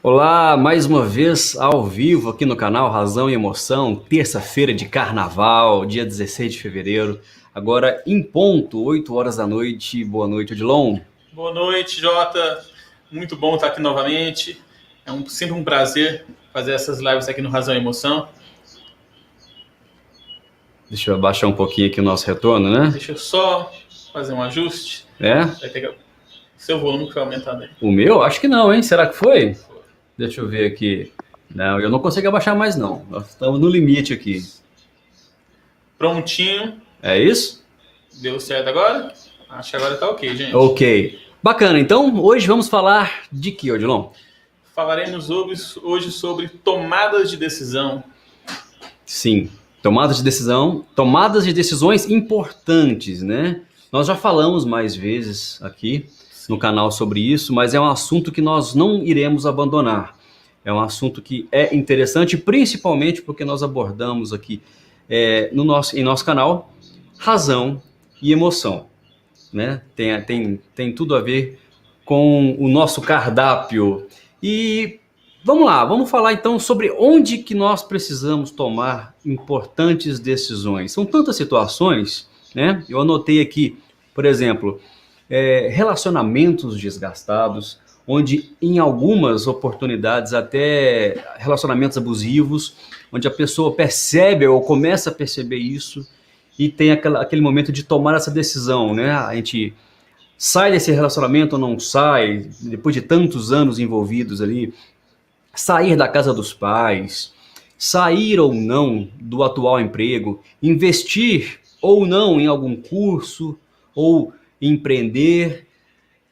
Olá, mais uma vez ao vivo aqui no canal Razão e Emoção, terça-feira de carnaval, dia 16 de fevereiro, agora em ponto, 8 horas da noite. Boa noite, Odilon. Boa noite, Jota. Muito bom estar aqui novamente. Sempre um prazer fazer essas lives aqui no Razão e Emoção. Deixa eu abaixar um pouquinho aqui o nosso retorno, né? Deixa eu só fazer um ajuste. É? Vai ter que... Seu volume foi aumentando aí. O meu? Acho que não, hein? Será que foi? Deixa eu ver aqui. Não, eu não consigo abaixar mais não. Nós estamos no limite aqui. Prontinho. É isso? Deu certo agora? Acho que agora tá ok, gente. Ok. Bacana, então hoje vamos falar de que, Odilon? Falaremos hoje sobre tomadas de decisão. Sim, tomadas de decisões importantes, né? Nós já falamos mais vezes aqui no canal sobre isso, mas é um assunto que nós não iremos abandonar. É um assunto que é interessante, principalmente porque nós abordamos aqui em nosso canal razão e emoção, né? Tem tudo a ver com o nosso cardápio. E vamos lá, vamos falar então sobre onde que nós precisamos tomar importantes decisões. São tantas situações, né? Eu anotei aqui, por exemplo, relacionamentos desgastados, onde em algumas oportunidades até relacionamentos abusivos, onde a pessoa percebe ou começa a perceber isso e tem aquele momento de tomar essa decisão, né? A gente sai desse relacionamento ou não sai, depois de tantos anos envolvidos ali, sair da casa dos pais, sair ou não do atual emprego, investir ou não em algum curso, ou empreender,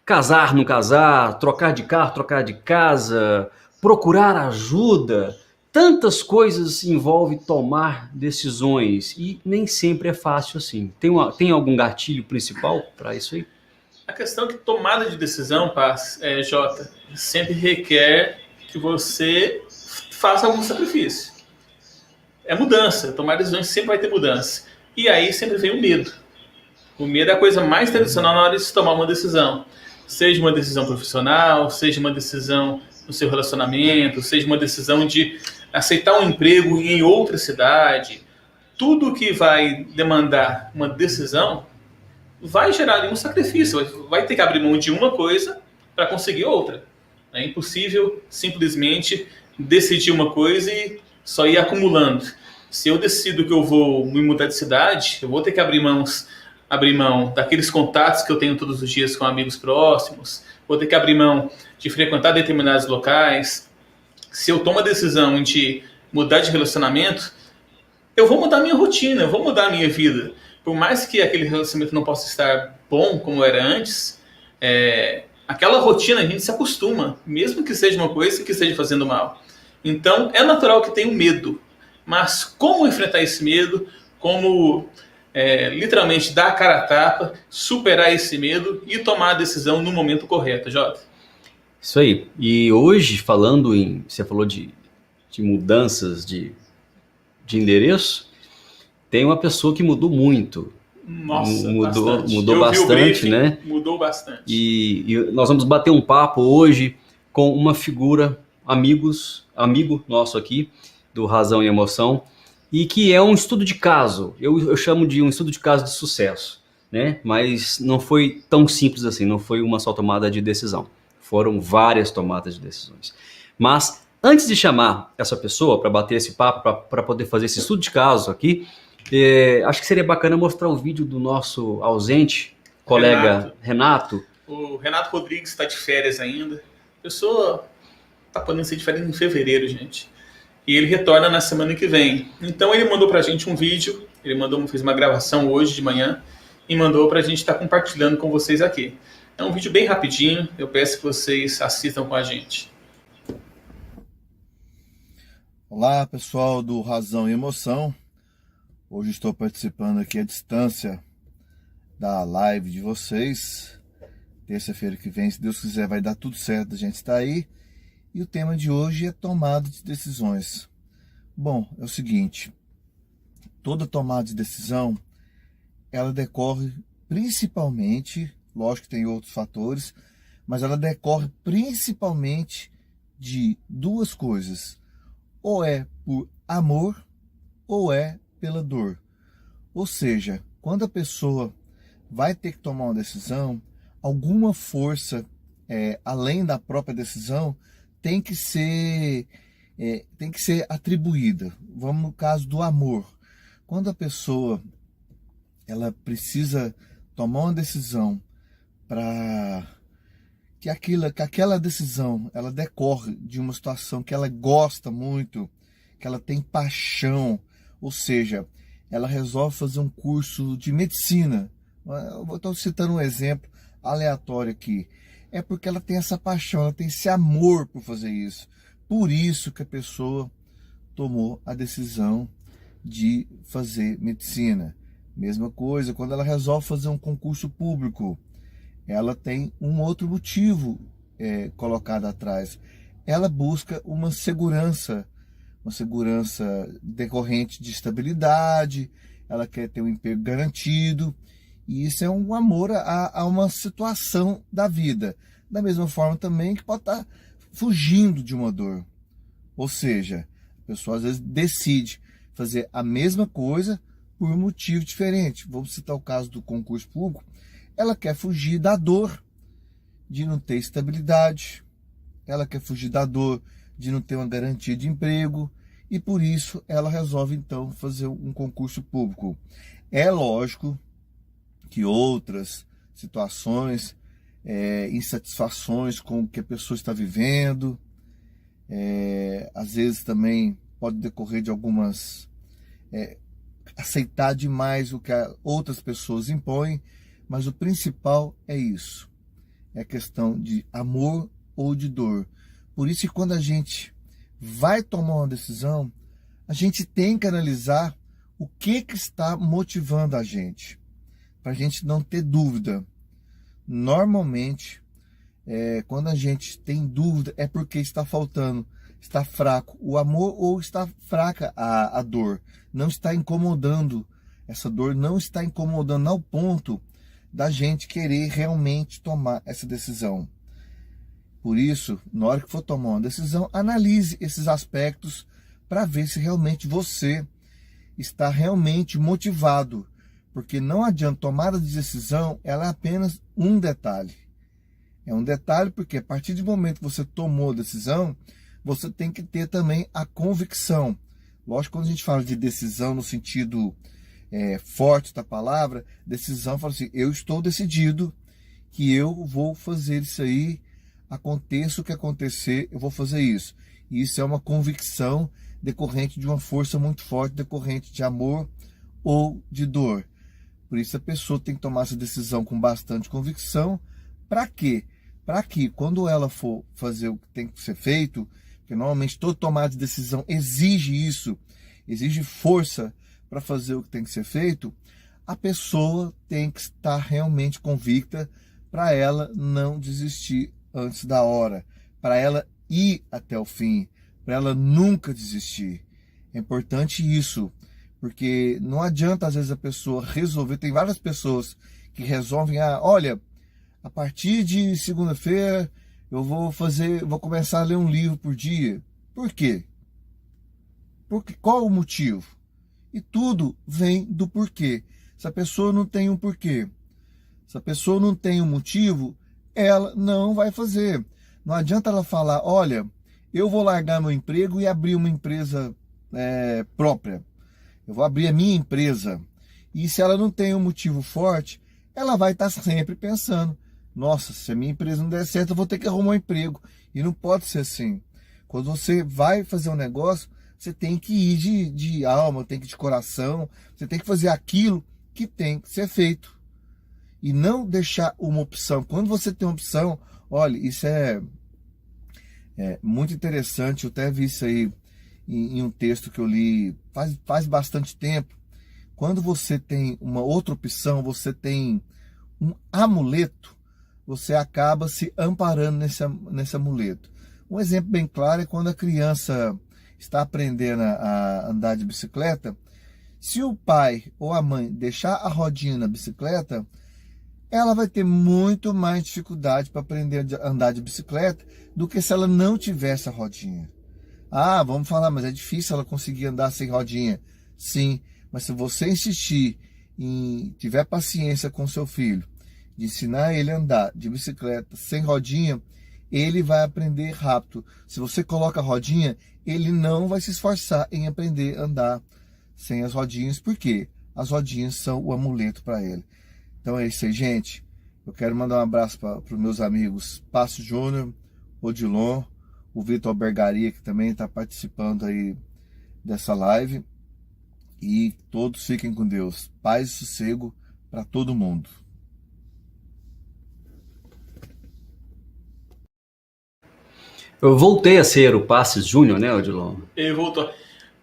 casar, não casar, trocar de carro, trocar de casa, procurar ajuda. Tantas coisas envolve tomar decisões e nem sempre é fácil assim. Tem algum gatilho principal para isso aí? A questão é que tomada de decisão, Jota, sempre requer que você faça algum sacrifício. É mudança. Tomar decisões sempre vai ter mudança. E aí sempre vem o medo. O medo é a coisa mais tradicional na hora de se tomar uma decisão. Seja uma decisão profissional, seja uma decisão no seu relacionamento, seja uma decisão de aceitar um emprego em outra cidade. Tudo que vai demandar uma decisão vai gerar um sacrifício. Vai ter que abrir mão de uma coisa para conseguir outra. É impossível simplesmente decidir uma coisa e só ir acumulando. Se eu decido que eu vou me mudar de cidade, eu vou ter que abrir mão daqueles contatos que eu tenho todos os dias com amigos próximos, vou ter que abrir mão de frequentar determinados locais. Se eu tomo a decisão de mudar de relacionamento, eu vou mudar minha rotina, eu vou mudar a minha vida. Por mais que aquele relacionamento não possa estar bom como era antes, aquela rotina a gente se acostuma, mesmo que seja uma coisa que esteja fazendo mal. Então é natural que tenha um medo, mas como enfrentar esse medo, como literalmente dar a cara a tapa, superar esse medo e tomar a decisão no momento correto, Jota? Isso aí. E hoje, você falou de mudanças de endereço, tem uma pessoa que mudou muito. Nossa, bastante. Mudou Eu vi o bastante, briefing, né? mudou bastante. E nós vamos bater um papo hoje com uma figura, amigo nosso aqui, do Razão e Emoção, e que é um estudo de caso. Eu chamo de um estudo de caso de sucesso, né? Mas não foi tão simples assim, não foi uma só tomada de decisão. Foram várias tomadas de decisões. Mas antes de chamar essa pessoa para bater esse papo, para poder fazer esse estudo de caso aqui, acho que seria bacana mostrar o vídeo do nosso ausente colega Renato. O Renato Rodrigues está de férias ainda. A pessoa está podendo ser de férias em fevereiro, gente. E ele retorna na semana que vem. Então ele mandou para a gente um vídeo, fez uma gravação hoje de manhã e mandou para a gente estar compartilhando com vocês aqui. É um vídeo bem rapidinho, eu peço que vocês assistam com a gente. Olá pessoal do Razão e Emoção, hoje estou participando aqui à distância da live de vocês. Terça-feira que vem, se Deus quiser, vai dar tudo certo, a gente está aí. E o tema de hoje é tomada de decisões. Bom, é o seguinte, toda tomada de decisão, ela decorre principalmente, lógico que tem outros fatores, mas ela decorre principalmente de duas coisas: ou é por amor ou é pela dor. Ou seja, quando a pessoa vai ter que tomar uma decisão, alguma força além da própria decisão tem que ser atribuída. Vamos no caso do amor. Quando a pessoa ela precisa tomar uma decisão para que aquela decisão ela decorre de uma situação que ela gosta muito, que ela tem paixão, ou seja, ela resolve fazer um curso de medicina. Eu estou citando um exemplo aleatório aqui. É porque ela tem essa paixão, ela tem esse amor por fazer isso. Por isso que a pessoa tomou a decisão de fazer medicina. Mesma coisa, quando ela resolve fazer um concurso público, ela tem um outro motivo colocado atrás. Ela busca uma segurança decorrente de estabilidade, ela quer ter um emprego garantido, e isso é um amor a uma situação da vida. Da mesma forma também que pode estar fugindo de uma dor. Ou seja, a pessoa às vezes decide fazer a mesma coisa por um motivo diferente. Vamos citar o caso do concurso público. Ela quer fugir da dor de não ter estabilidade, ela quer fugir da dor de não ter uma garantia de emprego, e por isso ela resolve então fazer um concurso público. É lógico que outras situações, insatisfações com o que a pessoa está vivendo, às vezes também pode decorrer de algumas aceitar demais o que outras pessoas impõem, mas o principal é isso, é questão de amor ou de dor. Por isso que quando a gente vai tomar uma decisão, a gente tem que analisar o que está motivando a gente, para a gente não ter dúvida. Normalmente, quando a gente tem dúvida, é porque está faltando, está fraco o amor ou está fraca a dor. Não está incomodando, essa dor não está incomodando ao ponto da gente querer realmente tomar essa decisão. Por isso, na hora que for tomar uma decisão, analise esses aspectos para ver se realmente você está realmente motivado. Porque não adianta, tomada de decisão, ela é apenas um detalhe. É um detalhe porque a partir do momento que você tomou a decisão, você tem que ter também a convicção. Lógico, quando a gente fala de decisão no sentido forte da palavra, decisão fala assim: eu estou decidido que eu vou fazer isso aí, aconteça o que acontecer, eu vou fazer isso. E isso é uma convicção decorrente de uma força muito forte, decorrente de amor ou de dor. Por isso a pessoa tem que tomar essa decisão com bastante convicção. Para quê? Para que quando ela for fazer o que tem que ser feito, porque normalmente toda tomada de decisão exige isso, exige força para fazer o que tem que ser feito, a pessoa tem que estar realmente convicta para ela não desistir antes da hora, para ela ir até o fim, para ela nunca desistir. É importante isso, porque não adianta às vezes a pessoa resolver. Tem várias pessoas que resolvem, olha, a partir de segunda-feira eu vou começar a ler um livro por dia. Por quê? Qual o motivo? E tudo vem do porquê. Se a pessoa não tem um porquê, se a pessoa não tem um motivo, ela não vai fazer. Não adianta ela falar: olha, eu vou largar meu emprego e abrir uma empresa própria. Eu vou abrir a minha empresa. E se ela não tem um motivo forte, ela vai estar sempre pensando: nossa, se a minha empresa não der certo, eu vou ter que arrumar um emprego. E não pode ser assim. Quando você vai fazer um negócio, você tem que ir de alma, tem que ir de coração, você tem que fazer aquilo que tem que ser feito. E não deixar uma opção. Quando você tem uma opção, olha, isso é muito interessante. Eu até vi isso aí em um texto que eu li faz bastante tempo. Quando você tem uma outra opção, você tem um amuleto, você acaba se amparando nesse amuleto. Um exemplo bem claro é quando a criança está aprendendo a andar de bicicleta. Se o pai ou a mãe deixar a rodinha na bicicleta, ela vai ter muito mais dificuldade para aprender a andar de bicicleta do que se ela não tivesse a rodinha. Ah, vamos falar, mas é difícil ela conseguir andar sem rodinha. Sim, mas se você insistir e tiver paciência com seu filho, de ensinar ele a andar de bicicleta sem rodinha, ele vai aprender rápido. Se você coloca a rodinha, ele não vai se esforçar em aprender a andar sem as rodinhas, porque as rodinhas são o amuleto para ele. Então é isso aí, gente. Eu quero mandar um abraço para os meus amigos Pássio Júnior, Odilon, o Vitor Bergaria, que também está participando aí dessa live. E todos fiquem com Deus. Paz e sossego para todo mundo. Eu voltei a ser o Passes Júnior, né, Odilon? Ele voltou.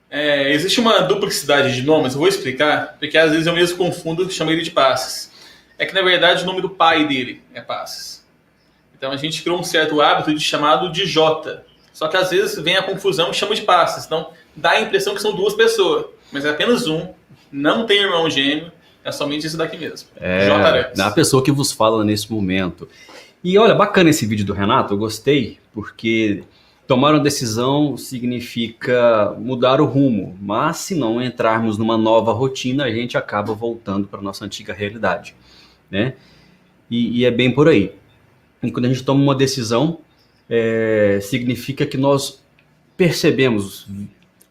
Existe uma duplicidade de nomes, eu vou explicar, porque às vezes eu mesmo confundo e chamo ele de Passes. É que na verdade o nome do pai dele é Passes. Então a gente criou um certo hábito de chamado de Jota. Só que às vezes vem a confusão e chama de Passes. Então dá a impressão que são duas pessoas, mas é apenas um, não tem irmão gêmeo, é somente esse daqui mesmo. J. Arantes. É a pessoa que vos fala nesse momento. E olha, bacana esse vídeo do Renato, eu gostei, porque tomar uma decisão significa mudar o rumo, mas se não entrarmos numa nova rotina, a gente acaba voltando para a nossa antiga realidade, né? E é bem por aí. E quando a gente toma uma decisão, significa que nós percebemos,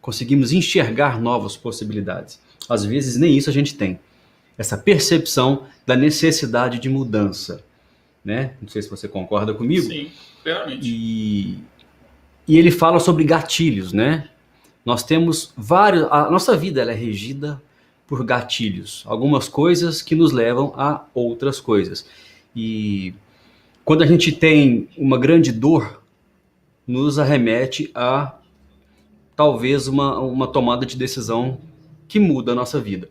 conseguimos enxergar novas possibilidades. Às vezes nem isso a gente tem, essa percepção da necessidade de mudança, né? Não sei se você concorda comigo. Sim, plenamente. E ele fala sobre gatilhos, né? Nós temos vários... A nossa vida ela é regida por gatilhos. Algumas coisas que nos levam a outras coisas. E quando a gente tem uma grande dor, nos arremete a talvez uma tomada de decisão que muda a nossa vida.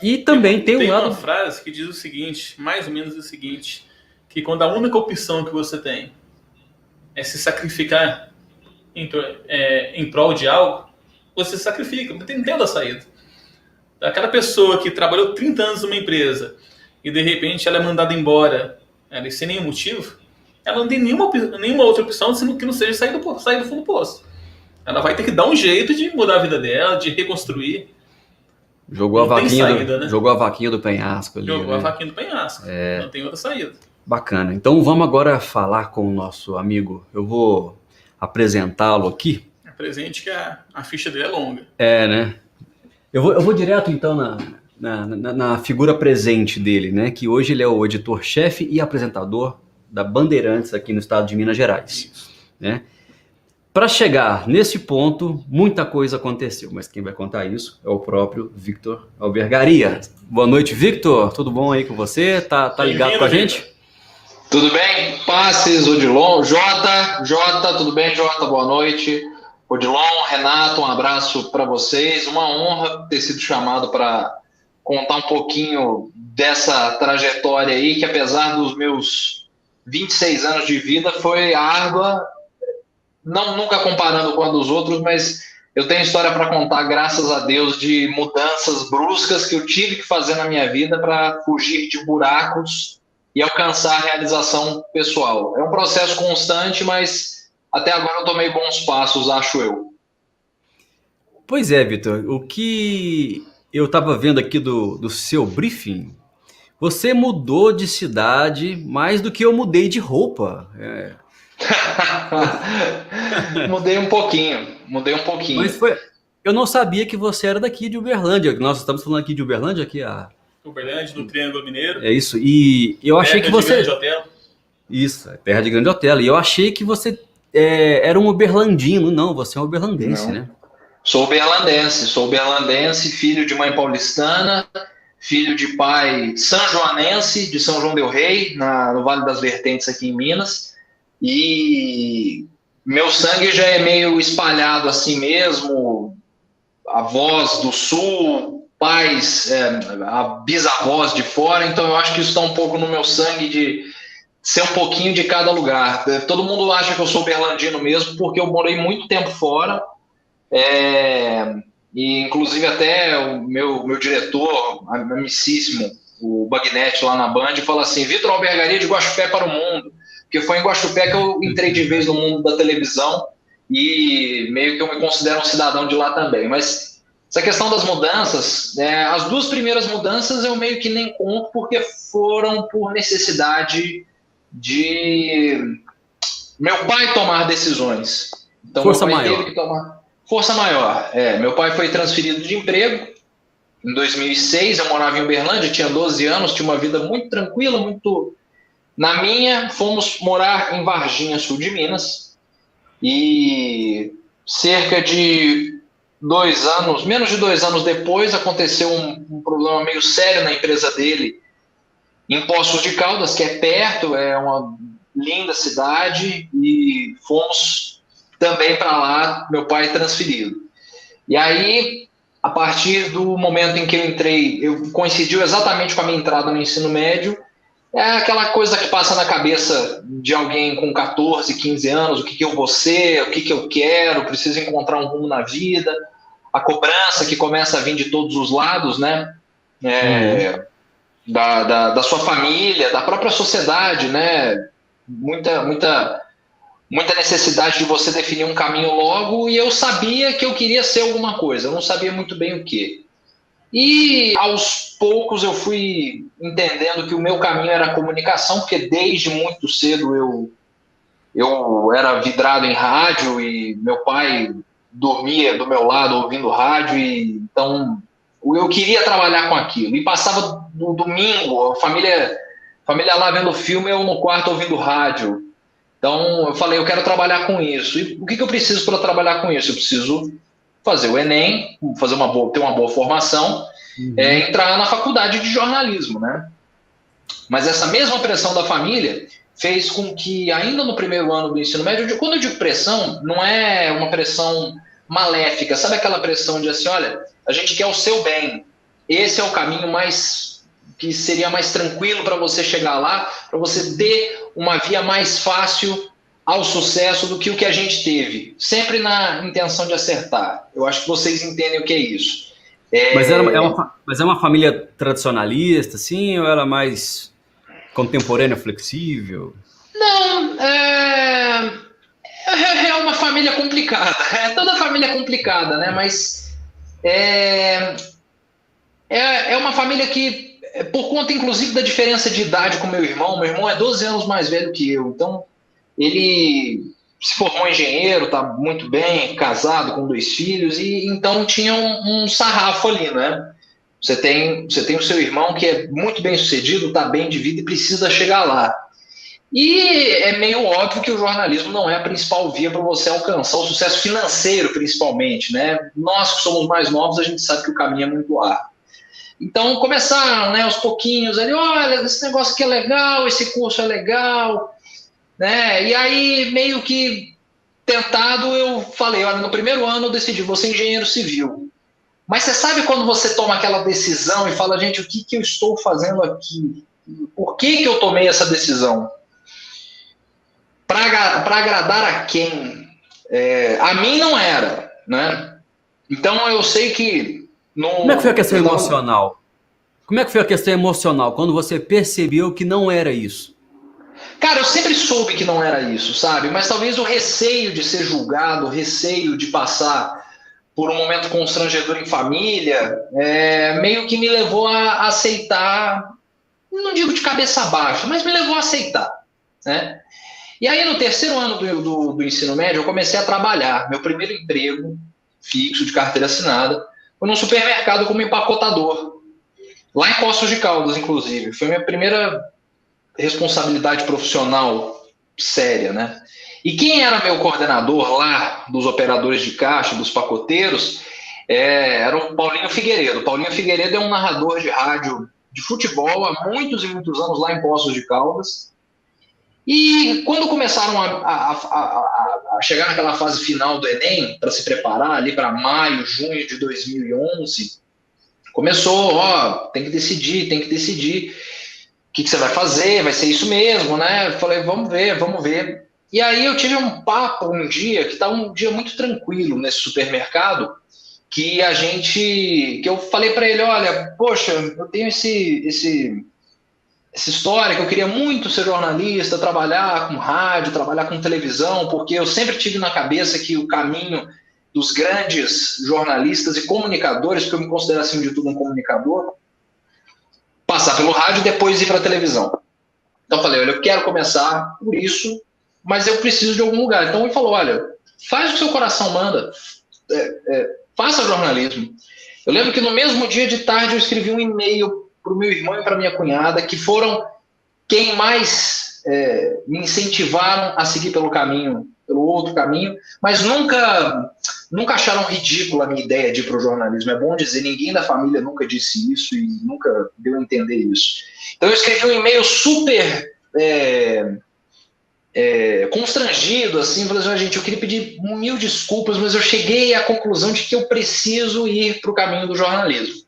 E também tem um lado... uma frase que diz o seguinte, mais ou menos o seguinte, que quando a única opção que você tem é se sacrificar em prol de algo, você se sacrifica, não tem outra saída. Aquela pessoa que trabalhou 30 anos numa empresa e de repente ela é mandada embora sem nenhum motivo, ela não tem nenhuma outra opção que não seja sair do fundo do poço. Ela vai ter que dar um jeito de mudar a vida dela, de reconstruir. Jogou a vaquinha do penhasco ali. Jogou a vaquinha do penhasco. Não tem outra saída. Bacana. Então vamos agora falar com o nosso amigo. Eu vou apresentá-lo aqui. Apresente que a ficha dele é longa. Né? Eu vou direto então na figura presente dele, né? Que hoje ele é o editor-chefe e apresentador da Bandeirantes aqui no estado de Minas Gerais. Isso. Né? Para chegar nesse ponto, muita coisa aconteceu, mas quem vai contar isso é o próprio Victor Albergaria. Boa noite, Victor. Tudo bom aí com você? Tá ligado com a gente? Tudo bem? Passes, Odilon, Jota, tudo bem, Jota? Boa noite. Odilon, Renato, um abraço para vocês. Uma honra ter sido chamado para contar um pouquinho dessa trajetória aí, que apesar dos meus 26 anos de vida, foi árdua. Nunca comparando com a dos outros, mas eu tenho história para contar, graças a Deus, de mudanças bruscas que eu tive que fazer na minha vida para fugir de buracos e alcançar a realização pessoal. É um processo constante, mas até agora eu tomei bons passos, acho eu. Pois é, Victor. O que eu estava vendo aqui do seu briefing, você mudou de cidade mais do que eu mudei de roupa. Mudei um pouquinho. Mas eu não sabia que você era daqui de Uberlândia. Nós estamos falando aqui de Uberlândia, Uberlândia, no Triângulo Mineiro. É isso. E eu achei que você... Terra de Grande Otelo. Isso, terra de Grande Otelo. E eu achei que você era um uberlandino. Não, você é um uberlandense, né? Sou uberlandense, filho de mãe paulistana, filho de pai sanjoanense, de São João del Rei, no Vale das Vertentes aqui em Minas. E meu sangue já é meio espalhado assim mesmo, avós do sul, pais, bisavós de fora, então eu acho que isso está um pouco no meu sangue de ser um pouquinho de cada lugar. Todo mundo acha que eu sou uberlandino mesmo, porque eu morei muito tempo fora, e inclusive até o meu diretor, amicíssimo, o Bagnetti lá na Band, e fala assim: Vitor Albergaria de Guaxupé para o mundo. Porque foi em Guaxupé que eu entrei de vez no mundo da televisão e meio que eu me considero um cidadão de lá também. Mas essa questão das mudanças, as 2 primeiras mudanças eu meio que nem conto, porque foram por necessidade de meu pai tomar decisões. Então, Força meu pai maior. teve que tomar força maior. Meu pai foi transferido de emprego em 2006. Eu morava em Uberlândia, tinha 12 anos, tinha uma vida muito tranquila, muito na minha. Fomos morar em Varginha, sul de Minas, e cerca de 2 anos, menos de 2 anos depois, aconteceu um problema meio sério na empresa dele, em Poços de Caldas, que é perto, é uma linda cidade, e fomos também para lá, meu pai transferido. E aí, a partir do momento em que eu entrei, coincidiu exatamente com a minha entrada no ensino médio. É aquela coisa que passa na cabeça de alguém com 14, 15 anos: o que eu vou ser, o que eu quero, preciso encontrar um rumo na vida. A cobrança que começa a vir de todos os lados, né? Da sua família, da própria sociedade, né? Muita necessidade de você definir um caminho logo, e eu sabia que eu queria ser alguma coisa, eu não sabia muito bem o que. E aos poucos eu fui entendendo que o meu caminho era a comunicação, porque desde muito cedo eu era vidrado em rádio, e meu pai dormia do meu lado ouvindo rádio, e então eu queria trabalhar com aquilo. E passava do domingo, a família lá vendo filme, eu no quarto ouvindo rádio. Então eu falei: eu quero trabalhar com isso. E o que eu preciso para trabalhar com isso? Eu preciso fazer o Enem, ter uma boa formação, entrar na faculdade de jornalismo, né? Mas essa mesma pressão da família fez com que, ainda no primeiro ano do ensino médio, quando eu digo pressão, não é uma pressão maléfica, sabe aquela pressão de assim: olha, a gente quer o seu bem, esse é o caminho que seria mais tranquilo para você chegar lá, para você ter uma via mais fácil ao sucesso do que o que a gente teve, sempre na intenção de acertar. Eu acho que vocês entendem o que é isso. Mas é uma família tradicionalista, assim, ou era mais contemporânea, flexível? Não, é uma família complicada. Toda família é complicada, né? Mas é uma família que, por conta inclusive da diferença de idade com meu irmão é 12 anos mais velho que eu, então ele se formou engenheiro, está muito bem, casado com 2 filhos, e então tinha um sarrafo ali, né? Você tem o seu irmão que é muito bem sucedido, está bem de vida e precisa chegar lá. E é meio óbvio que o jornalismo não é a principal via para você alcançar o sucesso financeiro, principalmente, né? Nós que somos mais novos, a gente sabe que o caminho é muito árduo. Então começaram, né, aos pouquinhos ali: olha, esse negócio aqui é legal, esse curso é legal, né? E aí, meio que tentado, eu falei: olha, no primeiro ano eu decidi, vou ser engenheiro civil. Mas você sabe quando você toma aquela decisão e fala: gente, o que eu estou fazendo aqui? Por que eu tomei essa decisão? Para agradar a quem? A mim não era, né? Então eu sei que... Como é que foi a questão emocional? Como é que foi a questão emocional quando você percebeu que não era isso? Cara, eu sempre soube que não era isso, sabe? Mas talvez o receio de ser julgado, o receio de passar por um momento constrangedor em família, meio que me levou a aceitar, não digo de cabeça baixa, mas me levou a aceitar, né? E aí, no terceiro ano do ensino médio, eu comecei a trabalhar. Meu primeiro emprego fixo, de carteira assinada, foi num supermercado como empacotador, lá em Poços de Caldas, inclusive. Foi minha primeira responsabilidade profissional séria, né? E quem era meu coordenador lá, dos operadores de caixa, dos pacoteiros, era o Paulinho Figueiredo. O Paulinho Figueiredo é um narrador de rádio de futebol há muitos e muitos anos lá em Poços de Caldas. E quando começaram a chegar naquela fase final do Enem, para se preparar ali para maio, junho de 2011, começou: tem que decidir o que você vai fazer, vai ser isso mesmo, né? Eu falei: vamos ver. E aí eu tive um papo um dia, que estava um dia muito tranquilo nesse supermercado, que eu falei para ele, olha, poxa, eu tenho essa história que eu queria muito ser jornalista, trabalhar com rádio, trabalhar com televisão, porque eu sempre tive na cabeça que o caminho dos grandes jornalistas e comunicadores, porque eu me considero acima de tudo um comunicador, passar pelo rádio e depois ir para a televisão. Então eu falei, olha, eu quero começar por isso, mas eu preciso de algum lugar. Então ele falou, olha, faz o que seu coração manda, faça jornalismo. Eu lembro que no mesmo dia de tarde eu escrevi um e-mail para o meu irmão e para minha cunhada, que foram quem mais me incentivaram a seguir pelo outro caminho, mas nunca acharam ridícula a minha ideia de ir para o jornalismo. É bom dizer, ninguém da família nunca disse isso e nunca deu a entender isso. Então eu escrevi um e-mail super constrangido, assim, falei assim, gente, eu queria pedir 1000 desculpas, mas eu cheguei à conclusão de que eu preciso ir para o caminho do jornalismo.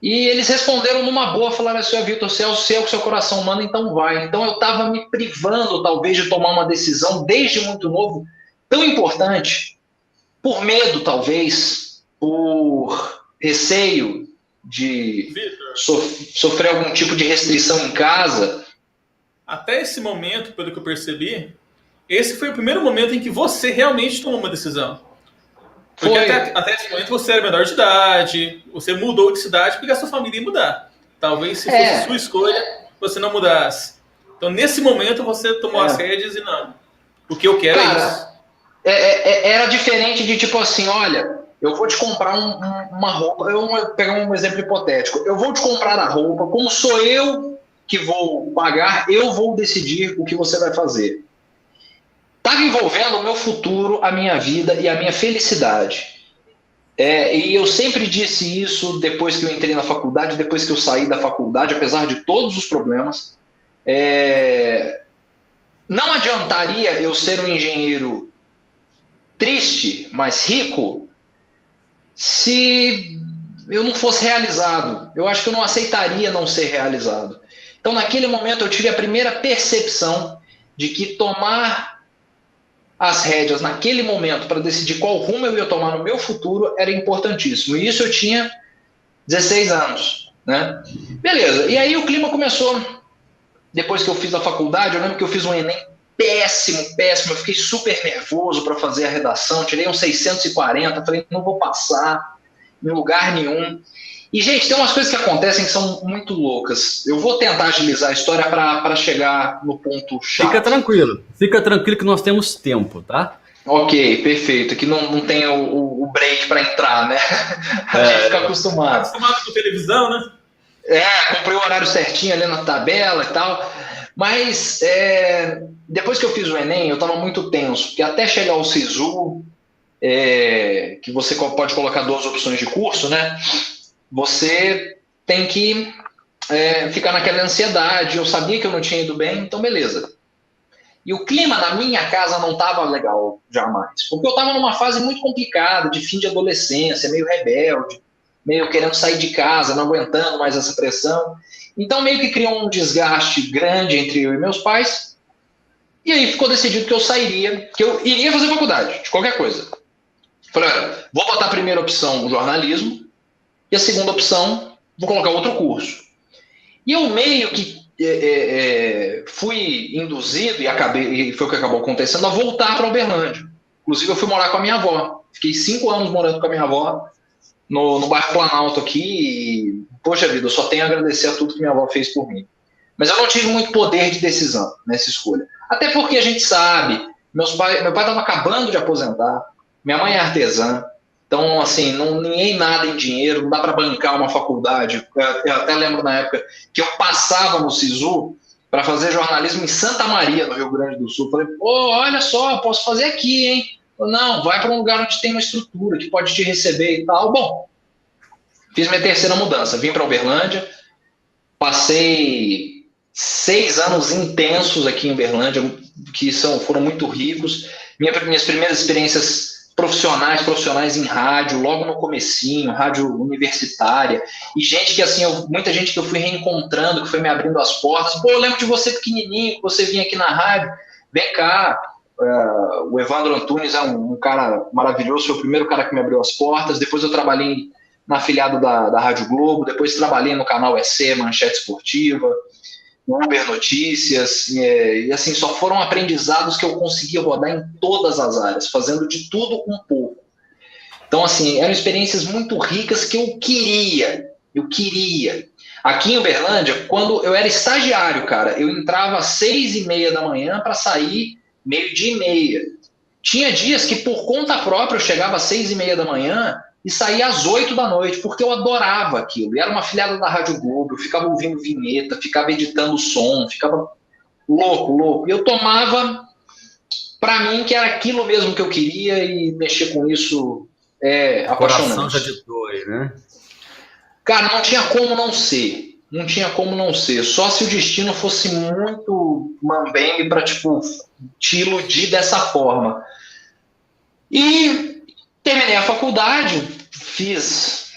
E eles responderam numa boa, falaram assim, Vitor, se é o que seu coração manda, então vai. Então eu estava me privando, talvez, de tomar uma decisão, desde muito novo, tão importante, por medo, talvez, por receio de sofrer algum tipo de restrição em casa. Até esse momento, pelo que eu percebi, esse foi o primeiro momento em que você realmente tomou uma decisão. Porque até esse momento você era menor de idade, você mudou de cidade porque a sua família ia mudar. Talvez se fosse sua escolha, você não mudasse. Então, nesse momento, você tomou as rédeas e não. O que eu quero é isso. Era diferente de tipo assim, olha, eu vou te comprar uma roupa, eu vou pegar um exemplo hipotético, eu vou te comprar a roupa, como sou eu que vou pagar, eu vou decidir o que você vai fazer. Estava envolvendo o meu futuro, a minha vida e a minha felicidade. E eu sempre disse isso depois que eu entrei na faculdade, depois que eu saí da faculdade, apesar de todos os problemas. Não adiantaria eu ser um engenheiro triste, mas rico, se eu não fosse realizado. Eu acho que eu não aceitaria não ser realizado. Então, naquele momento, eu tive a primeira percepção de que tomar as rédeas naquele momento para decidir qual rumo eu ia tomar no meu futuro era importantíssimo. E isso eu tinha 16 anos, né? Beleza. E aí o clima começou. Depois que eu fiz a faculdade, eu lembro que eu fiz um Enem péssimo. Eu fiquei super nervoso para fazer a redação. Tirei uns 640. Falei, não vou passar em lugar nenhum. E, gente, tem umas coisas que acontecem que são muito loucas. Eu vou tentar agilizar a história para chegar no ponto chato. Fica tranquilo que nós temos tempo, tá? Ok, perfeito. Que não tem o break para entrar, né? A gente fica acostumado. Acostumado com televisão, né? Comprei o horário certinho ali na tabela e tal. Mas depois que eu fiz o Enem, eu estava muito tenso, porque até chegar ao SISU, que você pode colocar 2 opções de curso, né? Você tem que ficar naquela ansiedade. Eu sabia que eu não tinha ido bem, então beleza. E o clima na minha casa não estava legal jamais, porque eu estava numa fase muito complicada, de fim de adolescência, meio rebelde, meio querendo sair de casa, não aguentando mais essa pressão. Então meio que criou um desgaste grande entre eu e meus pais, e aí ficou decidido que eu sairia, que eu iria fazer faculdade, de qualquer coisa. Falei, olha, vou botar a primeira opção o jornalismo, e a segunda opção, vou colocar outro curso. E eu meio que fui induzido, e foi o que acabou acontecendo, a voltar para Uberlândia. Inclusive, eu fui morar com a minha avó. Fiquei 5 anos morando com a minha avó, no bairro Planalto aqui, e, poxa vida, eu só tenho a agradecer a tudo que minha avó fez por mim. Mas eu não tive muito poder de decisão nessa escolha. Até porque a gente sabe, meu pai estava acabando de aposentar, minha mãe é artesã, então, assim, não ganhei nada em dinheiro, não dá para bancar uma faculdade. Eu até lembro na época que eu passava no SISU para fazer jornalismo em Santa Maria, no Rio Grande do Sul. Falei, pô, olha só, posso fazer aqui, hein? Não, vai para um lugar onde tem uma estrutura, que pode te receber e tal. Bom, fiz minha terceira mudança, vim para Uberlândia, passei 6 anos intensos aqui em Uberlândia, que foram muito ricos. Minhas primeiras experiências profissionais em rádio, logo no comecinho, rádio universitária, e gente que assim, muita gente que eu fui reencontrando, que foi me abrindo as portas. Pô, eu lembro de você pequenininho, que você vinha aqui na rádio, vem cá, O Evandro Antunes é um cara maravilhoso, foi o primeiro cara que me abriu as portas. Depois eu trabalhei na afiliado da Rádio Globo, depois trabalhei no canal EC, Manchete Esportiva, Uber Notícias, e assim, só foram aprendizados que eu consegui rodar em todas as áreas, fazendo de tudo um pouco. Então, assim, eram experiências muito ricas que eu queria. Aqui em Uberlândia, quando eu era estagiário, cara, eu entrava às 6h30 da manhã para sair 12h30. Tinha dias que, por conta própria, eu chegava às 6h30 da manhã e saía às 8 da noite, porque eu adorava aquilo. E era uma afiliada da Rádio Globo, eu ficava ouvindo vinheta, ficava editando som, ficava louco. E eu tomava para mim que era aquilo mesmo que eu queria e mexer com isso é apaixonante. Coração já ditou aí, né? Cara, não tinha como não ser. Só se o destino fosse muito mambembe para, tipo, te iludir dessa forma. E terminei a faculdade, fiz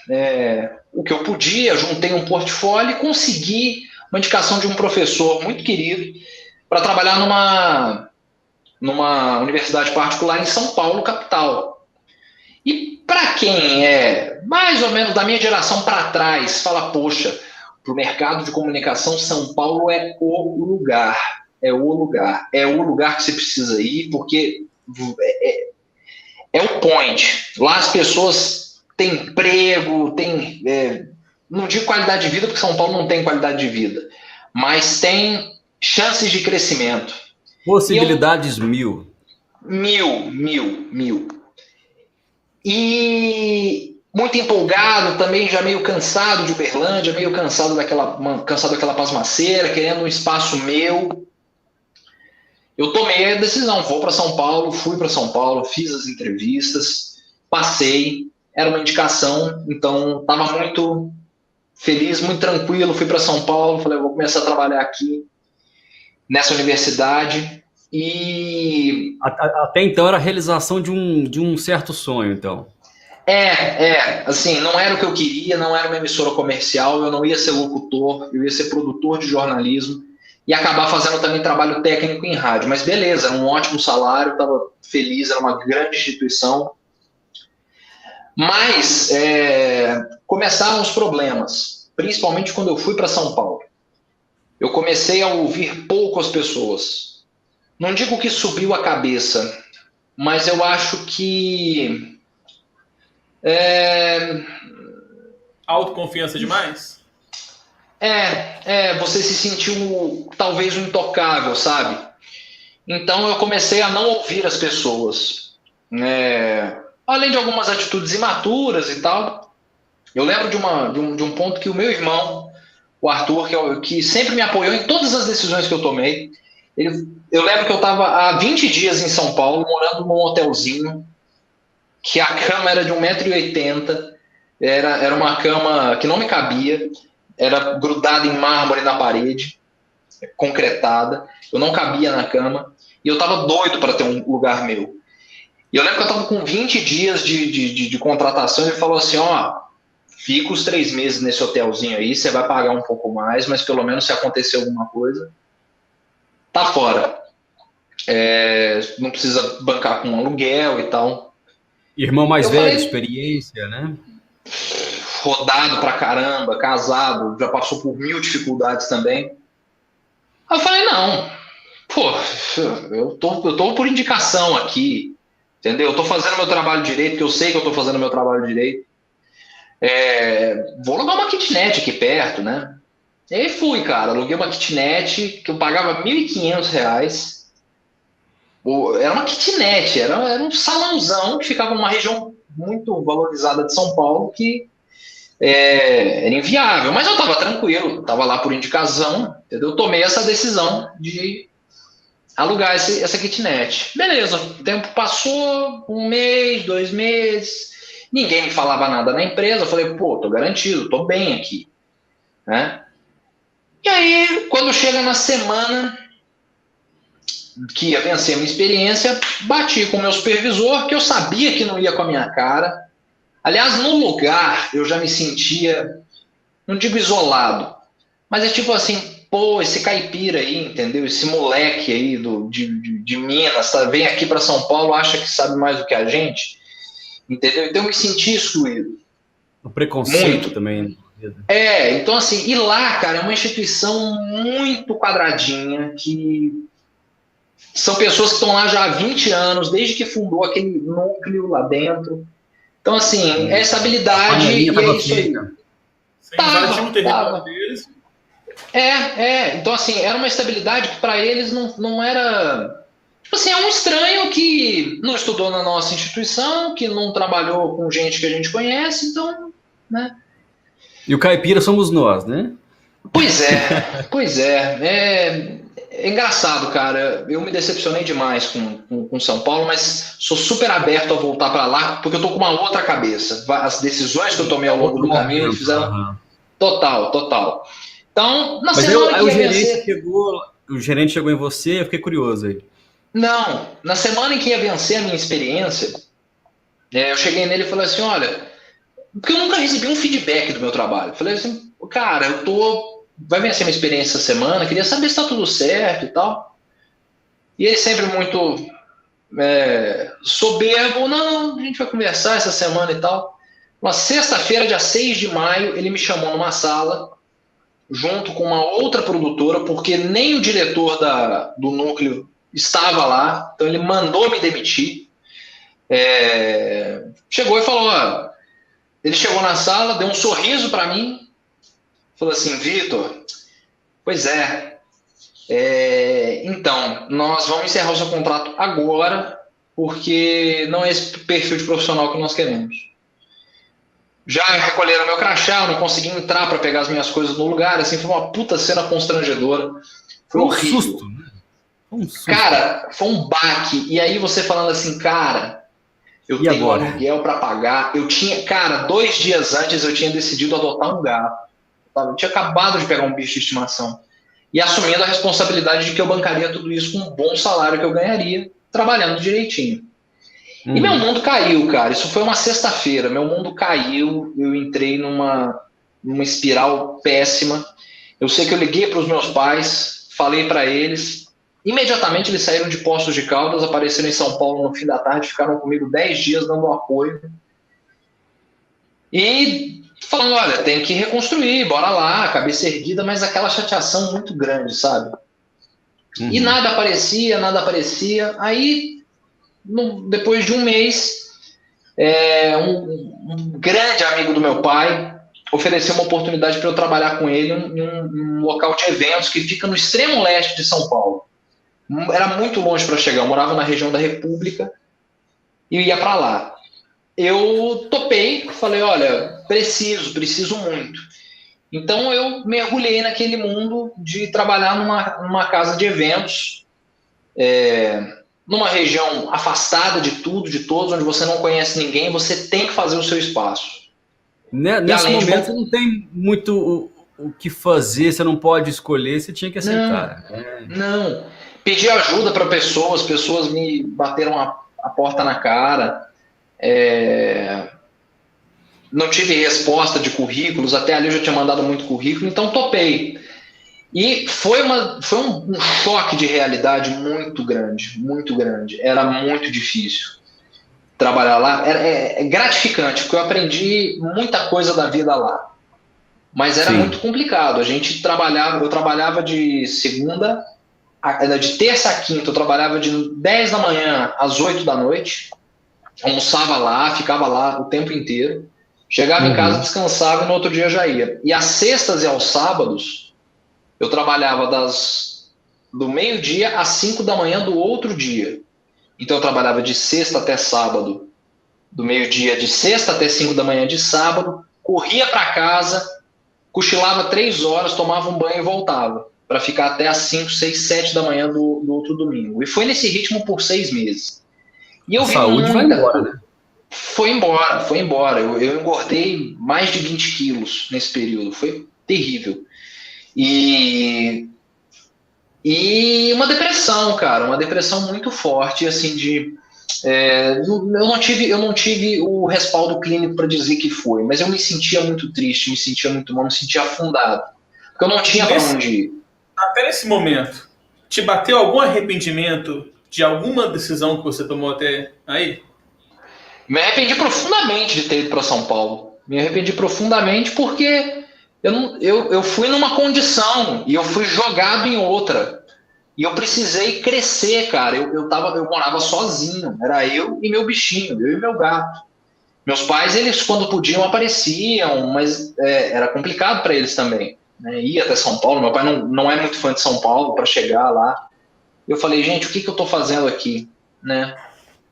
o que eu podia, juntei um portfólio e consegui uma indicação de um professor muito querido para trabalhar numa universidade particular em São Paulo, capital. E para quem é mais ou menos da minha geração para trás, fala, poxa, para o mercado de comunicação, São Paulo é o lugar. É o lugar que você precisa ir, porque é o point. Lá as pessoas têm emprego, não digo qualidade de vida, porque São Paulo não tem qualidade de vida, mas tem chances de crescimento. Possibilidades mil. Mil. E muito empolgado, também já meio cansado de Uberlândia, meio cansado daquela pasmaceira, querendo um espaço meu. Eu tomei a decisão, vou para São Paulo, fui para São Paulo, fiz as entrevistas, passei, era uma indicação, então estava muito feliz, muito tranquilo, fui para São Paulo, falei, vou começar a trabalhar aqui, nessa universidade, e... Até então era a realização de um certo sonho, então. Assim, não era o que eu queria, não era uma emissora comercial, eu não ia ser locutor, eu ia ser produtor de jornalismo e acabar fazendo também trabalho técnico em rádio, mas beleza, era um ótimo salário, estava feliz, era uma grande instituição, mas começaram os problemas, principalmente quando eu fui para São Paulo. Eu comecei a ouvir pouco as pessoas. Não digo que subiu a cabeça, mas eu acho que... Autoconfiança demais? Você se sentiu talvez um intocável, sabe? Então eu comecei a não ouvir as pessoas. Além de algumas atitudes imaturas e tal. Eu lembro de um ponto que o meu irmão, o Arthur, que sempre me apoiou em todas as decisões que eu tomei. Eu lembro que eu estava há 20 dias em São Paulo, morando num hotelzinho, que a cama era de 1,80 m, era uma cama que não me cabia, era grudada em mármore na parede, concretada, eu não cabia na cama, e eu estava doido para ter um lugar meu. E eu lembro que eu estava com 20 dias de contratação, e ele falou assim, fica os 3 meses nesse hotelzinho aí, você vai pagar um pouco mais, mas pelo menos se acontecer alguma coisa, tá fora. Não precisa bancar com aluguel e tal. Irmão mais velho, experiência, né? Rodado pra caramba, casado, já passou por 1000 dificuldades também. Aí eu falei, não, eu tô por indicação aqui, entendeu? Eu tô fazendo meu trabalho direito, porque eu sei que eu tô fazendo meu trabalho direito. Vou alugar uma kitnet aqui perto, né? E aí fui, cara, aluguei uma kitnet que eu pagava R$1.500. Era uma kitnet, era um salãozão que ficava numa região muito valorizada de São Paulo, que era inviável, mas eu estava tranquilo, estava lá por indicação, entendeu? Eu tomei essa decisão de alugar essa kitnet. Beleza, o tempo passou, 1 mês, 2 meses, ninguém me falava nada na empresa, eu falei, tô garantido, tô bem aqui, né? E aí, quando chega na semana que ia vencer a minha experiência, bati com o meu supervisor, que eu sabia que não ia com a minha cara. Aliás, no lugar, eu já me sentia, não digo isolado, mas tipo assim, pô, esse caipira aí, entendeu? Esse moleque aí de Minas, tá? Vem aqui para São Paulo, acha que sabe mais do que a gente, entendeu? Então eu me senti excluído. O preconceito Muito. também. Então assim, e lá, cara, é uma instituição muito quadradinha, que são pessoas que estão lá já há 20 anos, desde que fundou aquele núcleo lá dentro. Então assim, é estabilidade e é isso aí. Você invadiu o território deles. Então assim, era uma estabilidade que para eles não era... Tipo assim, é um estranho que não estudou na nossa instituição, que não trabalhou com gente que a gente conhece, então, né? E o caipira somos nós, né? Pois é. É engraçado, cara. Eu me decepcionei demais com São Paulo, mas sou super aberto a voltar para lá, porque eu tô com uma outra cabeça. As decisões que eu tomei ao longo do caminho me fizeram... Total. Então, na semana que ia vencer... O gerente chegou em você, eu fiquei curioso aí. Não, na semana em que ia vencer a minha experiência, eu cheguei nele e falei assim, olha, porque eu nunca recebi um feedback do meu trabalho. Falei assim, cara, vai vencer minha experiência essa semana, queria saber se tá tudo certo e tal. E ele sempre muito soberbo, não, a gente vai conversar essa semana e tal. Uma sexta-feira, dia 6 de maio, ele me chamou numa sala, junto com uma outra produtora, porque nem o diretor do núcleo estava lá, então ele mandou me demitir. Chegou e falou, ele chegou na sala, deu um sorriso para mim, falou assim, Vitor, pois então, nós vamos encerrar o seu contrato agora, porque não é esse perfil de profissional que nós queremos. Já recolheram meu crachá, eu não consegui entrar para pegar as minhas coisas no lugar, assim, foi uma puta cena constrangedora. Foi horrível. Susto, né? Um susto. Cara, foi um baque. E aí você falando assim, cara, eu tenho um aluguel para pagar. Eu tinha, cara, 2 dias antes eu tinha decidido adotar um gato. Eu tinha acabado de pegar um bicho de estimação. E assumindo a responsabilidade de que eu bancaria tudo isso com um bom salário que eu ganharia, trabalhando direitinho. E meu mundo caiu, cara. Isso foi uma sexta-feira. Meu mundo caiu. Eu entrei numa espiral péssima. Eu sei que eu liguei para os meus pais, falei para eles. Imediatamente eles saíram de Poços de Caldas, apareceram em São Paulo no fim da tarde, ficaram comigo 10 dias dando apoio. E falando, olha, tem que reconstruir, bora lá, cabeça erguida, mas aquela chateação muito grande, sabe? E nada aparecia. Aí, depois de um mês, um grande amigo do meu pai ofereceu uma oportunidade para eu trabalhar com ele em um local de eventos que fica no extremo leste de São Paulo. Era muito longe para chegar, eu morava na região da República e ia para lá. Eu topei, falei, olha, preciso muito. Então eu mergulhei naquele mundo de trabalhar numa casa de eventos, numa região afastada de tudo, de todos, onde você não conhece ninguém, você tem que fazer o seu espaço. Nesse momento não tem muito o que fazer, você não pode escolher, você tinha que aceitar. Não. Pedi ajuda para pessoas me bateram a porta na cara, não tive resposta de currículos, até ali eu já tinha mandado muito currículo, então topei. E foi um choque de realidade muito grande, era muito difícil trabalhar lá, é gratificante, porque eu aprendi muita coisa da vida lá, mas era muito complicado. Eu trabalhava de terça a quinta, eu trabalhava de 10 da manhã às 8 da noite, almoçava lá, ficava lá o tempo inteiro, chegava em casa, descansava e no outro dia já ia. E às sextas e aos sábados, eu trabalhava do meio-dia às 5 da manhã do outro dia. Então eu trabalhava de sexta até sábado, do meio-dia de sexta até 5 da manhã de sábado, corria para casa, cochilava 3 horas, tomava um banho e voltava, para ficar até às 5, 6, 7 da manhã do outro domingo. E foi nesse ritmo por 6 meses. E eu vi saúde vai embora, né? Foi embora. Eu engordei mais de 20 quilos nesse período. Foi terrível. E uma depressão, cara. Uma depressão muito forte, assim, eu não tive o respaldo clínico para dizer que foi, mas eu me sentia muito triste, me sentia muito mal, me sentia afundado. Porque eu não tinha para onde ir. Até nesse momento, te bateu algum arrependimento de alguma decisão que você tomou até aí? Me arrependi profundamente de ter ido para São Paulo. Me arrependi profundamente porque eu fui numa condição e eu fui jogado em outra. E eu precisei crescer, cara. Eu morava sozinho. Era eu e meu bichinho, eu e meu gato. Meus pais, eles quando podiam apareciam, mas era complicado para eles também, né? Ir até São Paulo. Meu pai não é muito fã de São Paulo para chegar lá. Eu falei, gente, o que eu estou fazendo aqui, né?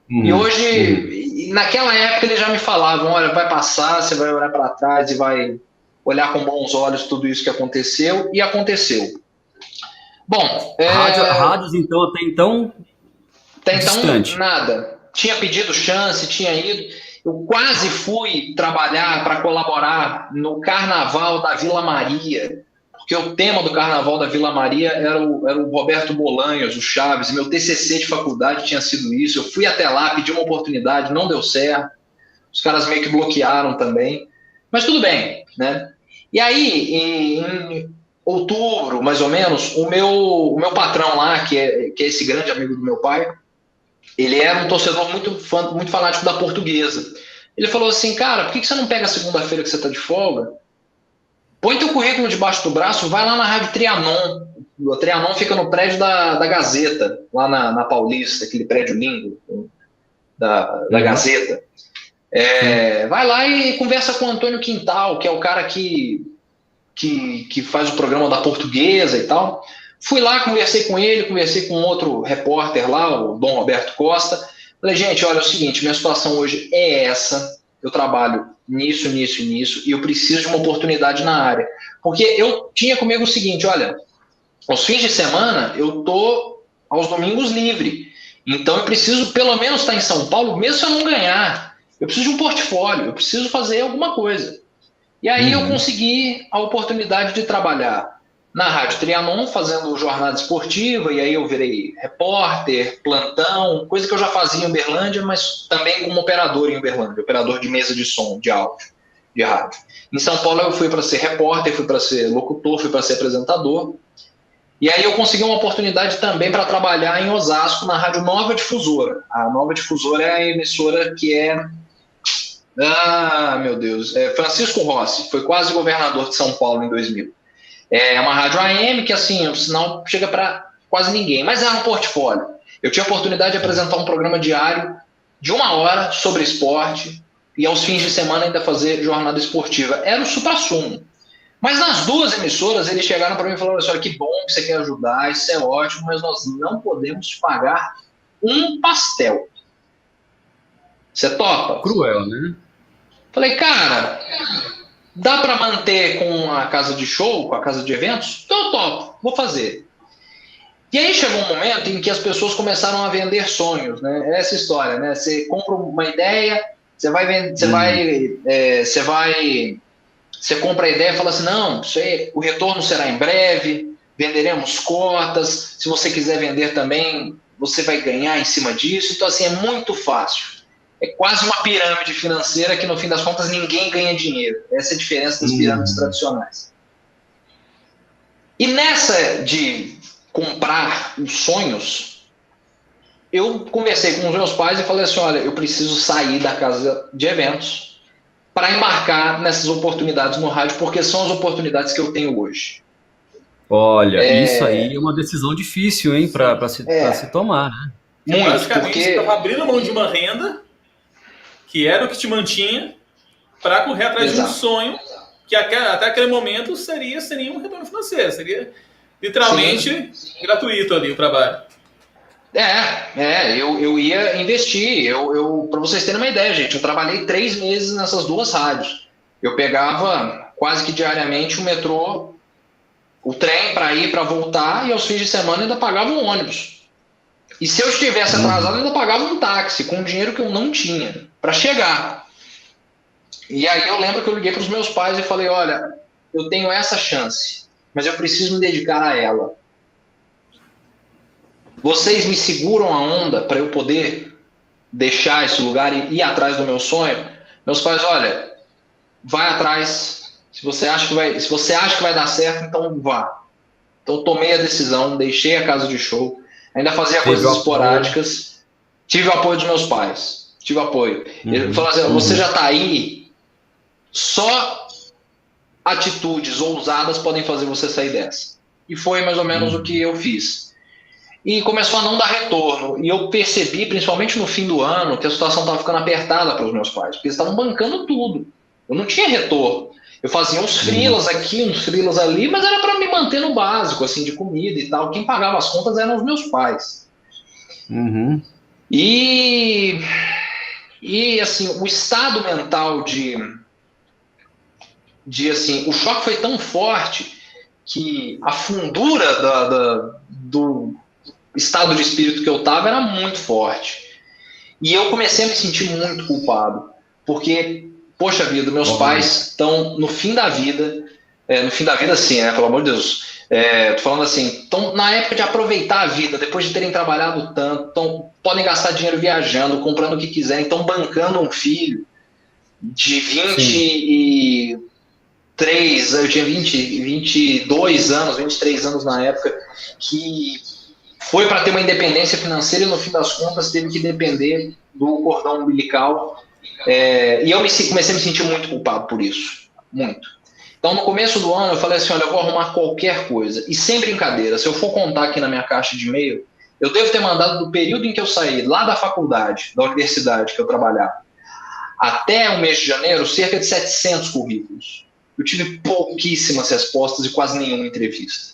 E hoje, naquela época eles já me falavam, olha, vai passar, você vai olhar para trás e vai olhar com bons olhos tudo isso que aconteceu, e aconteceu. Bom, Rádios, então, até então, distante. nada. Tinha pedido chance, tinha ido. Eu quase fui trabalhar para colaborar no Carnaval da Vila Maria, porque o tema do Carnaval da Vila Maria era o Roberto Bolanhos, o Chaves, e meu TCC de faculdade tinha sido isso. Eu fui até lá, pedi uma oportunidade, não deu certo. Os caras meio que bloquearam também. Mas tudo bem, né? E aí, em outubro, mais ou menos, o meu patrão lá, que é esse grande amigo do meu pai, ele era um torcedor muito fanático da Portuguesa. Ele falou assim, cara, por que você não pega a segunda-feira que você está de folga? Põe teu currículo debaixo do braço, vai lá na Rádio Trianon. O Trianon fica no prédio da Gazeta, lá na Paulista, aquele prédio lindo da Gazeta. Vai lá e conversa com o Antônio Quintal, que é o cara que faz o programa da Portuguesa e tal. Fui lá, conversei com ele, conversei com outro repórter lá, o Dom Roberto Costa. Falei, gente, olha, é o seguinte, minha situação hoje é essa, eu trabalho nisso, e eu preciso de uma oportunidade na área. Porque eu tinha comigo o seguinte, olha, aos fins de semana eu tô aos domingos livre, então eu preciso pelo menos estar em São Paulo, mesmo se eu não ganhar. Eu preciso de um portfólio, eu preciso fazer alguma coisa. E aí eu consegui a oportunidade de trabalhar na Rádio Trianon, fazendo jornada esportiva, e aí eu virei repórter, plantão, coisa que eu já fazia em Uberlândia, mas também como operador em Uberlândia, operador de mesa de som, de áudio, de rádio. Em São Paulo eu fui para ser repórter, fui para ser locutor, fui para ser apresentador, e aí eu consegui uma oportunidade também para trabalhar em Osasco, na Rádio Nova Difusora. A Nova Difusora é a emissora que meu Deus, Francisco Rossi, foi quase governador de São Paulo em 2000. É uma rádio AM que, assim, o sinal chega para quase ninguém, mas era um portfólio. Eu tinha a oportunidade de apresentar um programa diário de 1 hora sobre esporte e aos fins de semana ainda fazer jornada esportiva. Era o suprassumo. Mas nas duas emissoras eles chegaram para mim e falaram assim, olha, que bom que você quer ajudar, isso é ótimo, mas nós não podemos te pagar um pastel. Você topa? Cruel, né? Falei, cara, dá para manter com a casa de show, com a casa de eventos? Então eu topo, vou fazer. E aí chegou um momento em que as pessoas começaram a vender sonhos, né? Essa história, né? Você compra uma ideia, você compra a ideia e fala assim, não, o retorno será em breve, venderemos cotas, se você quiser vender também, você vai ganhar em cima disso. Então, assim, é muito fácil. É quase uma pirâmide financeira que, no fim das contas, ninguém ganha dinheiro. Essa é a diferença das pirâmides tradicionais. E nessa de comprar os sonhos, eu conversei com os meus pais e falei assim, olha, eu preciso sair da casa de eventos para embarcar nessas oportunidades no rádio, porque são as oportunidades que eu tenho hoje. Olha, isso aí é uma decisão difícil, hein, para se tomar, né? Muito, basicamente, você estava abrindo mão de uma renda que era o que te mantinha para correr atrás de um sonho que até aquele momento seria um retorno financeiro, seria literalmente gratuito ali o trabalho. Eu ia investir. Para vocês terem uma ideia, gente, eu trabalhei 3 meses nessas duas rádios. Eu pegava quase que diariamente o metrô, o trem para ir, para voltar, e aos fins de semana ainda pagava um ônibus. E se eu estivesse atrasado, eu ainda pagava um táxi com dinheiro que eu não tinha para chegar. E aí eu lembro que eu liguei para os meus pais e falei, olha, eu tenho essa chance, mas eu preciso me dedicar a ela. Vocês me seguram a onda para eu poder deixar esse lugar e ir atrás do meu sonho? Meus pais, olha, vai atrás. Se você acha que vai dar certo, então vá. Então eu tomei a decisão, deixei a casa de show, ainda fazia Teve coisas apoio. esporádicas, tive o apoio dos meus pais, tive apoio. Ele falou assim, você já está aí, só atitudes ousadas podem fazer você sair dessa. E foi mais ou menos o que eu fiz. E começou a não dar retorno. E eu percebi, principalmente no fim do ano, que a situação estava ficando apertada para os meus pais, porque eles estavam bancando tudo. Eu não tinha retorno. Eu fazia uns freelas aqui, uns freelas ali, mas era para me manter no básico, assim, de comida e tal. Quem pagava as contas eram os meus pais. E assim, o estado mental assim, o choque foi tão forte que a fundura do estado de espírito que eu estava era muito forte. E eu comecei a me sentir muito culpado, porque, poxa vida, meus pais estão no fim da vida, assim, né, pelo amor de Deus, tô falando assim, estão na época de aproveitar a vida, depois de terem trabalhado tanto, podem gastar dinheiro viajando, comprando o que quiserem, estão bancando um filho de 23, eu tinha 22 anos, 23 anos na época, que foi para ter uma independência financeira e no fim das contas teve que depender do cordão umbilical. E eu comecei a me sentir muito culpado por isso, muito. Então no começo do ano eu falei assim, olha, eu vou arrumar qualquer coisa, e sem brincadeira, se eu for contar aqui na minha caixa de e-mail, eu devo ter mandado do período em que eu saí lá da faculdade, da universidade que eu trabalhava, até o mês de janeiro, cerca de 700 currículos. Eu tive pouquíssimas respostas e quase nenhuma entrevista.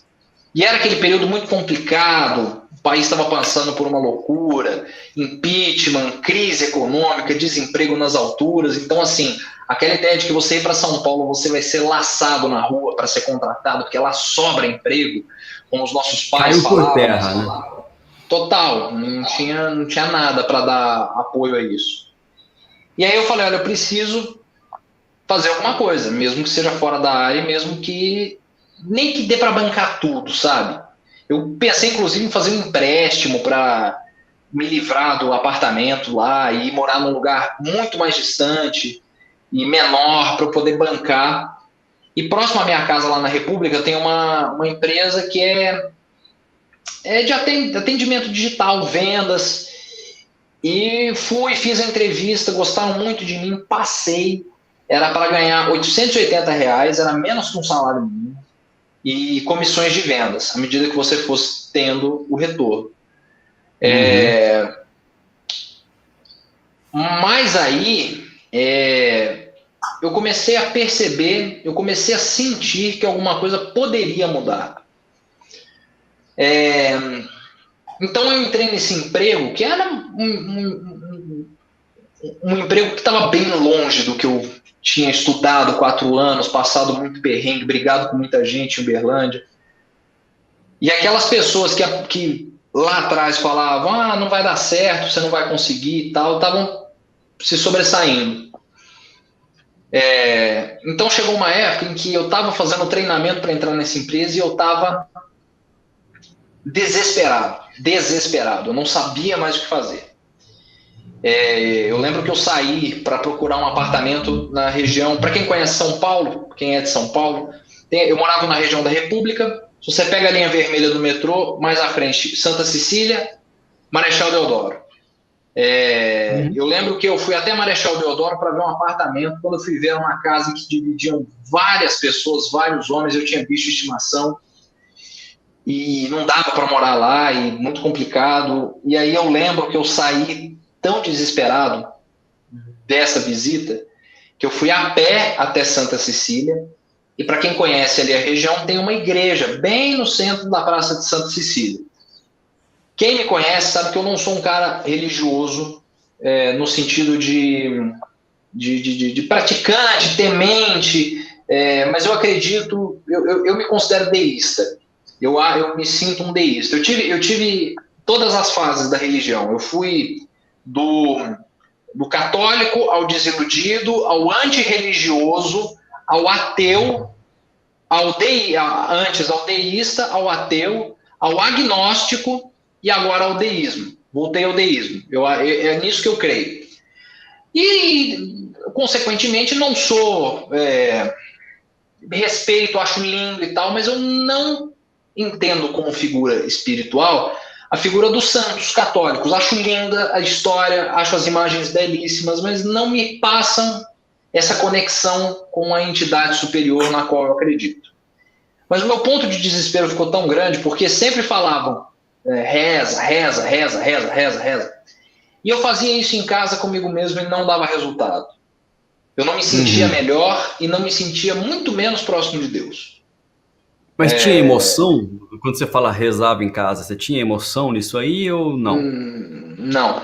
E era aquele período muito complicado, o país estava passando por uma loucura, impeachment, crise econômica, desemprego nas alturas. Então, assim, aquela ideia de que você ir para São Paulo, você vai ser laçado na rua para ser contratado, porque lá sobra emprego, como os nossos pais caiu falavam. Por terra, né? Total, não tinha nada para dar apoio a isso. E aí eu falei, olha, eu preciso fazer alguma coisa, mesmo que seja fora da área, mesmo que nem que dê para bancar tudo, sabe? Eu pensei, inclusive, em fazer um empréstimo para me livrar do apartamento lá e morar num lugar muito mais distante e menor para eu poder bancar. E próximo à minha casa, lá na República, tem uma empresa que é de atendimento digital, vendas. E fiz a entrevista, gostaram muito de mim, passei. Era para ganhar R$880, era menos que um salário mínimo. E comissões de vendas, à medida que você fosse tendo o retorno. Mas aí, eu comecei a perceber, eu comecei a sentir que alguma coisa poderia mudar. Então eu entrei nesse emprego, que era um emprego que estava bem longe do que eu tinha estudado 4 anos, passado muito perrengue, brigado com muita gente em Uberlândia. E aquelas pessoas que lá atrás falavam, não vai dar certo, você não vai conseguir e tal, estavam se sobressaindo. Então chegou uma época em que eu estava fazendo treinamento para entrar nessa empresa e eu estava desesperado, eu não sabia mais o que fazer. Eu lembro que eu saí para procurar um apartamento na região, para quem conhece São Paulo, quem é de São Paulo, eu morava na região da República. Se você pega a linha vermelha do metrô, mais à frente, Santa Cecília, Marechal Deodoro. Eu lembro que eu fui até Marechal Deodoro para ver um apartamento. Quando eu fui ver uma casa que dividiam várias pessoas, vários homens, eu tinha bicho de estimação e não dava para morar lá, e muito complicado. E aí eu lembro que eu saí tão desesperado dessa visita que eu fui a pé até Santa Cecília. E para quem conhece ali a região, tem uma igreja bem no centro da Praça de Santa Cecília. Quem me conhece sabe que eu não sou um cara religioso, no sentido de praticante, temente, mas eu acredito, eu me considero deísta. Eu me sinto um deísta. Eu tive todas as fases da religião. Eu fui do católico ao desiludido, ao antirreligioso, ao ateu, antes ao deísta, ao ateu, ao agnóstico e agora ao deísmo. Voltei ao deísmo. É nisso que eu creio. E, consequentemente, não sou... respeito, acho lindo e tal, mas eu não entendo como figura espiritual a figura dos santos católicos. Acho linda a história, acho as imagens belíssimas, mas não me passam essa conexão com a entidade superior na qual eu acredito. Mas o meu ponto de desespero ficou tão grande porque sempre falavam reza, reza, reza, reza, reza, reza. E eu fazia isso em casa comigo mesmo e não dava resultado. Eu não me sentia melhor e não me sentia muito menos próximo de Deus. Mas tinha emoção? Quando você fala rezava em casa, você tinha emoção nisso aí ou não? Não.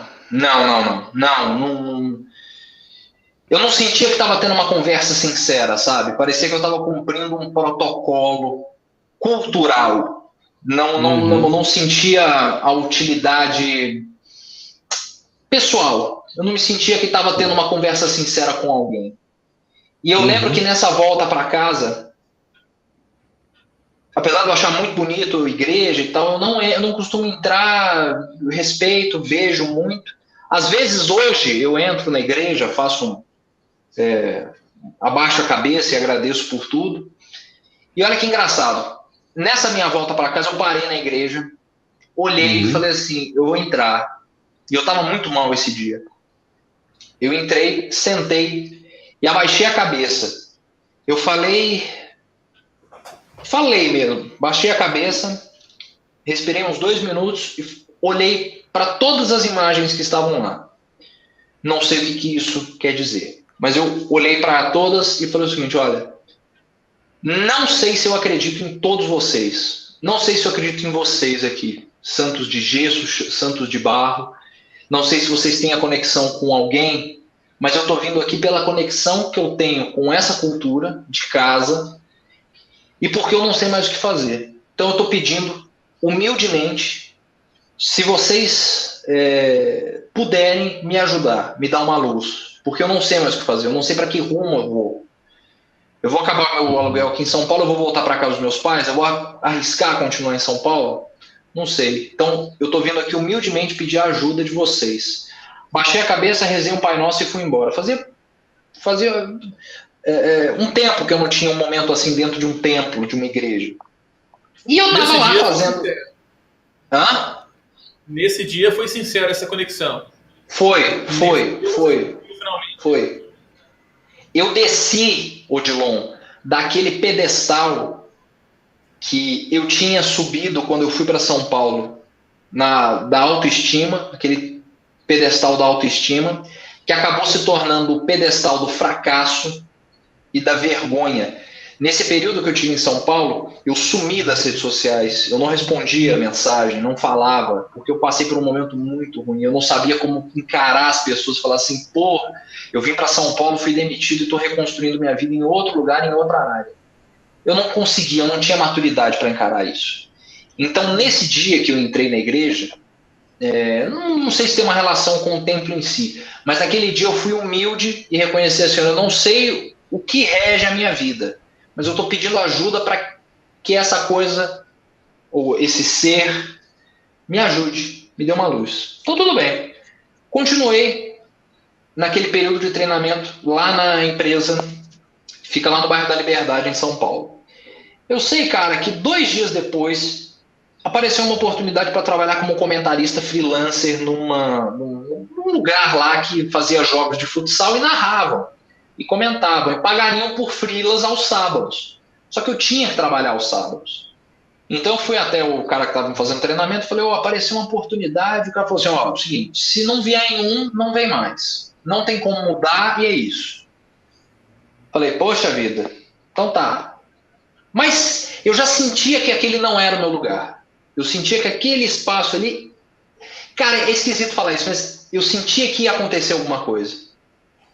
Eu não sentia que estava tendo uma conversa sincera, sabe? Parecia que eu estava cumprindo um protocolo cultural. Não sentia a utilidade pessoal. Eu não me sentia que estava tendo uma conversa sincera com alguém. E eu lembro que nessa volta para casa, apesar de eu achar muito bonito a igreja e tal, eu não costumo entrar, eu respeito, vejo muito. Às vezes hoje eu entro na igreja, abaixo a cabeça e agradeço por tudo. E olha que engraçado. Nessa minha volta para casa, eu parei na igreja, olhei e falei assim, eu vou entrar. E eu estava muito mal esse dia. Eu entrei, sentei e abaixei a cabeça. Eu falei mesmo, baixei a cabeça, respirei uns 2 minutos e olhei para todas as imagens que estavam lá. Não sei o que isso quer dizer, mas eu olhei para todas e falei o seguinte, olha, não sei se eu acredito em todos vocês, não sei se eu acredito em vocês aqui, santos de gesso, santos de barro, não sei se vocês têm a conexão com alguém, mas eu estou vindo aqui pela conexão que eu tenho com essa cultura de casa e porque eu não sei mais o que fazer. Então eu estou pedindo humildemente, se vocês puderem me ajudar, me dar uma luz, porque eu não sei mais o que fazer, eu não sei para que rumo eu vou. Eu vou acabar meu aluguel aqui em São Paulo, eu vou voltar para casa dos meus pais, eu vou arriscar continuar em São Paulo? Não sei. Então, eu estou vindo aqui humildemente pedir a ajuda de vocês. Baixei a cabeça, rezei um Pai Nosso e fui embora. Fazia um tempo que eu não tinha um momento assim dentro de um templo, de uma igreja. E eu estava lá fazendo... Hã? Nesse dia foi sincera essa conexão. Foi. Eu desci, Odilon, daquele pedestal que eu tinha subido quando eu fui para São Paulo, da autoestima, aquele pedestal da autoestima, que acabou se tornando o pedestal do fracasso e da vergonha. Nesse período que eu tive em São Paulo, eu sumi das redes sociais, eu não respondia mensagem, não falava, porque eu passei por um momento muito ruim, eu não sabia como encarar as pessoas, falar assim, pô, eu vim para São Paulo, fui demitido e estou reconstruindo minha vida em outro lugar, em outra área. Eu não conseguia, eu não tinha maturidade para encarar isso. Então, nesse dia que eu entrei na igreja, não sei se tem uma relação com o templo em si, mas naquele dia eu fui humilde e reconheci assim, eu não sei o que rege a minha vida, mas eu estou pedindo ajuda para que essa coisa, ou esse ser, me ajude, me dê uma luz. Então, tudo bem. Continuei naquele período de treinamento lá na empresa, fica lá no bairro da Liberdade, em São Paulo. Eu sei, cara, que 2 dias depois apareceu uma oportunidade para trabalhar como comentarista freelancer num lugar lá que fazia jogos de futsal e narravam, e comentavam, e pagariam por freelas aos sábados. Só que eu tinha que trabalhar aos sábados. Então eu fui até o cara que estava me fazendo treinamento e falei, apareceu uma oportunidade, o cara falou assim, é o seguinte, se não vier em um, não vem mais. Não tem como mudar e é isso. Falei, poxa vida, então tá. Mas eu já sentia que aquele não era o meu lugar. Eu sentia que aquele espaço ali... Cara, é esquisito falar isso, mas eu sentia que ia acontecer alguma coisa.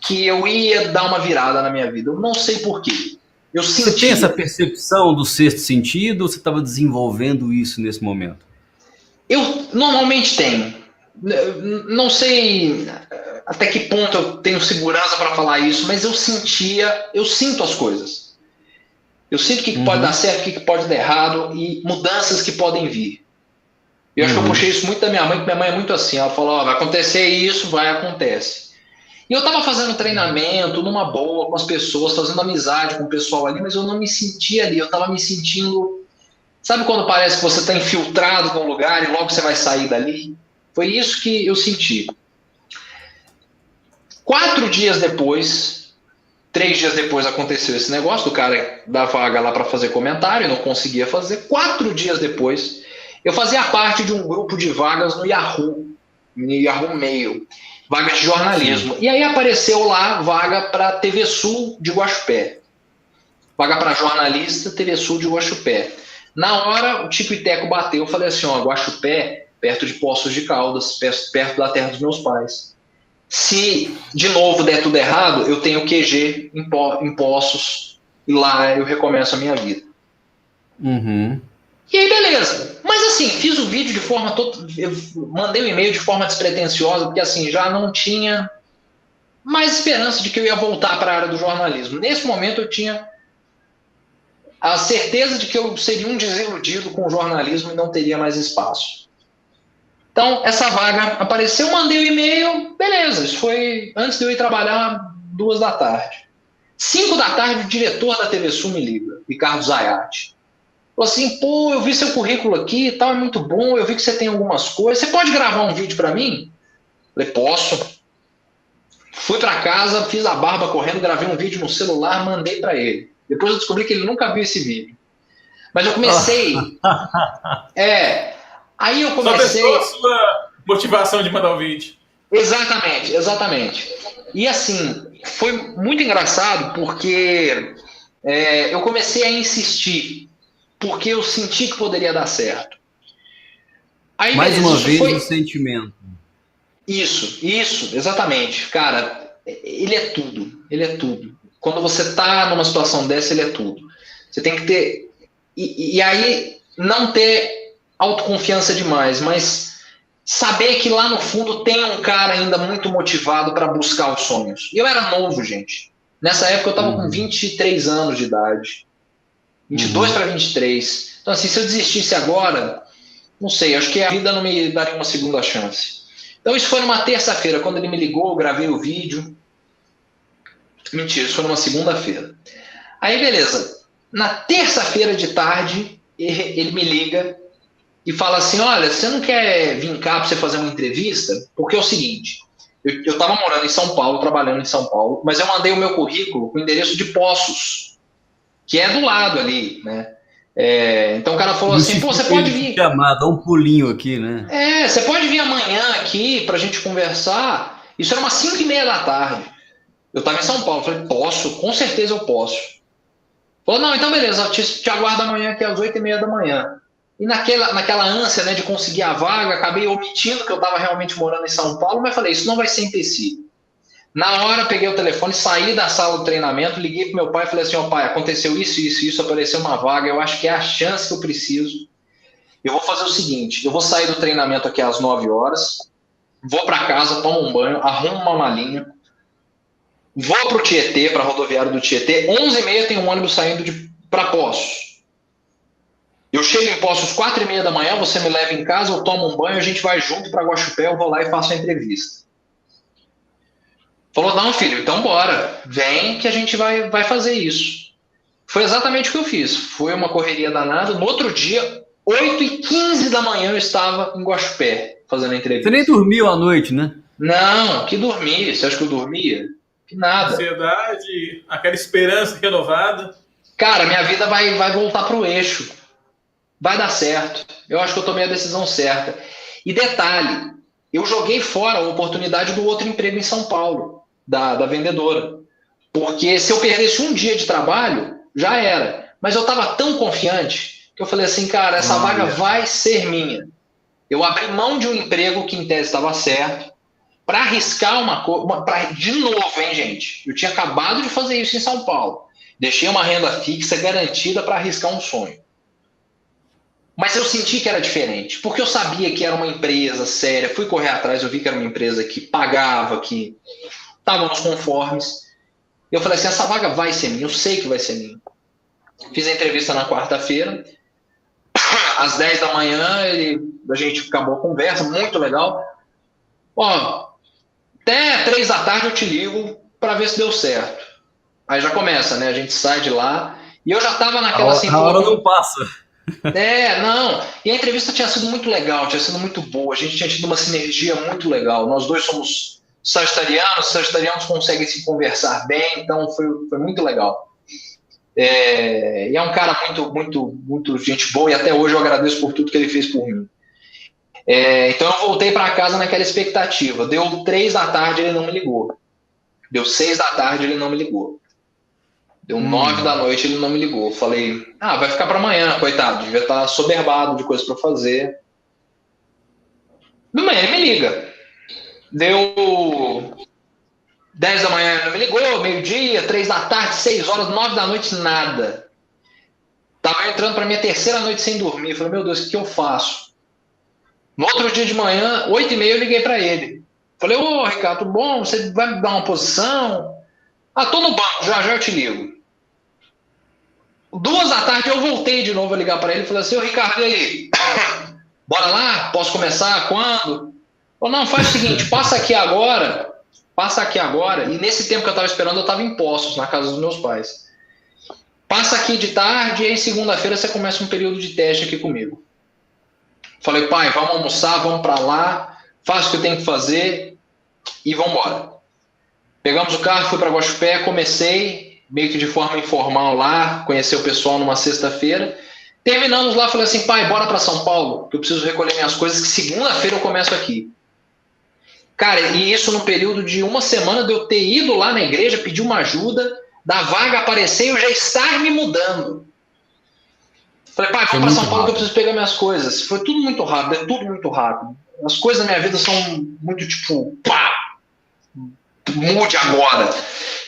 Que eu ia dar uma virada na minha vida. Eu não sei porquê. Você tem essa percepção do sexto sentido ou você estava desenvolvendo isso nesse momento? Eu normalmente tenho. Não sei até que ponto eu tenho segurança para falar isso, mas eu sinto as coisas. Eu sinto o que pode dar certo, o que pode dar errado e mudanças que podem vir. Eu acho que eu puxei isso muito da minha mãe, porque minha mãe é muito assim, ela falou, vai acontecer isso, acontece. E eu estava fazendo treinamento numa boa com as pessoas, fazendo amizade com o pessoal ali, mas eu não me sentia ali, eu estava me sentindo Sabe quando parece que você está infiltrado num lugar e logo você vai sair dali? Foi isso que eu senti. 4 dias depois, 3 dias depois aconteceu esse negócio do cara da vaga lá para fazer comentário, não conseguia fazer. 4 dias depois, eu fazia parte de um grupo de vagas no Yahoo Mail, vaga de jornalismo. E aí apareceu lá vaga para TV Sul de Guaxupé. Vaga para jornalista, TV Sul de Guaxupé. Na hora, o Tico e Teco bateu, eu falei assim, ó, Guaxupé, perto de Poços de Caldas, perto da terra dos meus pais. Se, de novo, der tudo errado, eu tenho QG em Poços, e lá eu recomeço a minha vida. Uhum. E aí, beleza. Mas assim, fiz o vídeo de forma... Eu mandei o e-mail de forma despretensiosa, porque assim, já não tinha mais esperança de que eu ia voltar para a área do jornalismo. Nesse momento eu tinha a certeza de que eu seria um desiludido com o jornalismo e não teria mais espaço. Então, essa vaga apareceu, mandei o e-mail, beleza, isso foi antes de eu ir trabalhar 2 da tarde. 5 da tarde, o diretor da TV Sul me liga, Ricardo Zayati. Falou assim, pô, eu vi seu currículo aqui e tal, é muito bom, eu vi que você tem algumas coisas, você pode gravar um vídeo para mim? Falei, posso. Fui para casa, fiz a barba correndo, gravei um vídeo no celular, mandei para ele. Depois eu descobri que ele nunca viu esse vídeo. Mas eu comecei... Aí eu comecei... Só testou a sua motivação de mandar o vídeo. Exatamente. E assim, foi muito engraçado porque eu comecei a insistir, porque eu senti que poderia dar certo. Aí, Mais beleza, uma vez foi... o sentimento. Isso, exatamente. Cara, ele é tudo. Quando você tá numa situação dessa, ele é tudo. Você tem que ter... E aí, não ter autoconfiança demais, mas saber que lá no fundo tem um cara ainda muito motivado para buscar os sonhos. E eu era novo, gente. Nessa época eu tava com 23 anos de idade. 22 para 23. Então, assim, se eu desistisse agora, não sei, acho que a vida não me daria uma segunda chance. Então, isso foi numa terça-feira. Quando ele me ligou, eu gravei o vídeo. Mentira, isso foi numa segunda-feira. Aí, beleza. Na terça-feira de tarde, ele me liga e fala assim, olha, você não quer vir cá para você fazer uma entrevista? Porque é o seguinte, eu estava morando em São Paulo, trabalhando em São Paulo, mas eu mandei o meu currículo com o endereço de Poços, que é do lado ali, né? Então o cara falou assim, pô, você pode vir... Chamar, dá um pulinho aqui, né? Você pode vir amanhã aqui pra gente conversar. Isso era umas 5h30 da tarde. Eu estava em São Paulo, falei, posso, com certeza eu posso. Falou, não, então beleza, eu te aguardo amanhã aqui às 8h30 da manhã. E naquela ânsia, né, de conseguir a vaga, acabei omitindo que eu estava realmente morando em São Paulo, mas falei, isso não vai ser empecilho. Na hora, peguei o telefone, saí da sala do treinamento, liguei pro meu pai e falei assim, ó pai, aconteceu isso, apareceu uma vaga, eu acho que é a chance que eu preciso. Eu vou fazer o seguinte, eu vou sair do treinamento aqui às 9 horas, vou para casa, tomo um banho, arrumo uma malinha, vou pro Tietê, pra rodoviária do Tietê, 11h30 tem um ônibus saindo para Poços. Eu chego em Poços 4h30 da manhã, você me leva em casa, eu tomo um banho, a gente vai junto para Guaxupé, eu vou lá e faço a entrevista. Falou, não, filho, então bora, vem que a gente vai fazer isso. Foi exatamente o que eu fiz, foi uma correria danada. No outro dia, 8h15 da manhã, eu estava em Guaxupé, fazendo a entrevista. Você nem dormiu à noite, né? Não, que dormi, você acha que eu dormia? Que nada. Ansiedade, aquela esperança renovada. Cara, minha vida vai voltar pro eixo. Vai dar certo. Eu acho que eu tomei a decisão certa. E detalhe, eu joguei fora a oportunidade do outro emprego em São Paulo, da vendedora. Porque se eu perdesse um dia de trabalho, já era. Mas eu estava tão confiante que eu falei assim, cara, essa vaga vai ser minha. Eu abri mão de um emprego que em tese estava certo, para arriscar uma coisa. De novo, hein, gente? Eu tinha acabado de fazer isso em São Paulo. Deixei uma renda fixa garantida para arriscar um sonho. Mas eu senti que era diferente, porque eu sabia que era uma empresa séria, fui correr atrás, eu vi que era uma empresa que pagava, que estava nos conformes. Eu falei assim, essa vaga vai ser minha, eu sei que vai ser minha. Fiz a entrevista na quarta-feira, às 10 da manhã, a gente acabou a conversa, muito legal. Ó, até 3 da tarde eu te ligo para ver se deu certo. Aí já começa, né? A gente sai de lá, e eu já estava naquela... A hora não passa. Não. E a entrevista tinha sido muito legal, tinha sido muito boa. A gente tinha tido uma sinergia muito legal. Nós dois somos sagitarianos, sagitarianos conseguem se conversar bem, então foi muito legal. E é um cara muito, muito, muito gente boa, e até hoje eu agradeço por tudo que ele fez por mim. Então eu voltei para casa naquela expectativa. Deu 3 da tarde, ele não me ligou. Deu 6 da tarde, ele não me ligou. Deu 9 da noite, ele não me ligou. Falei, vai ficar para amanhã, coitado. Devia estar soberbado de coisa para fazer. De manhã ele me liga. Deu 10 da manhã, ele não me ligou. Meio-dia, 3 da tarde, 6 horas, 9 da noite, nada. Tava entrando para minha 3ª noite sem dormir. Falei, meu Deus, o que eu faço? No outro dia de manhã, 8h30, eu liguei para ele. Falei, ô Ricardo, tudo bom? Você vai me dar uma posição? Tô no banco, já eu te ligo. 2 da tarde eu voltei de novo a ligar para ele e falei assim, ô Ricardo, e aí? Bora lá? Posso começar? Quando? Falei, não, faz o seguinte, passa aqui agora, e nesse tempo que eu estava esperando, eu estava em Poços, na casa dos meus pais. Passa aqui de tarde e aí segunda-feira você começa um período de teste aqui comigo. Falei, pai, vamos almoçar, vamos para lá, faço o que eu tenho que fazer e vamos embora. Pegamos o carro, fui para Guaxupé, comecei meio que de forma informal lá, conhecer o pessoal numa sexta-feira. Terminamos lá, falei assim, pai, bora para São Paulo, que eu preciso recolher minhas coisas, que segunda-feira eu começo aqui. Cara, e isso no período de uma semana de eu ter ido lá na igreja, pedir uma ajuda, da vaga aparecer e eu já estar me mudando. Falei, pai, vamos para São Paulo que eu preciso pegar minhas coisas. Foi tudo muito rápido, é tudo muito rápido. As coisas da minha vida são muito tipo, mude agora.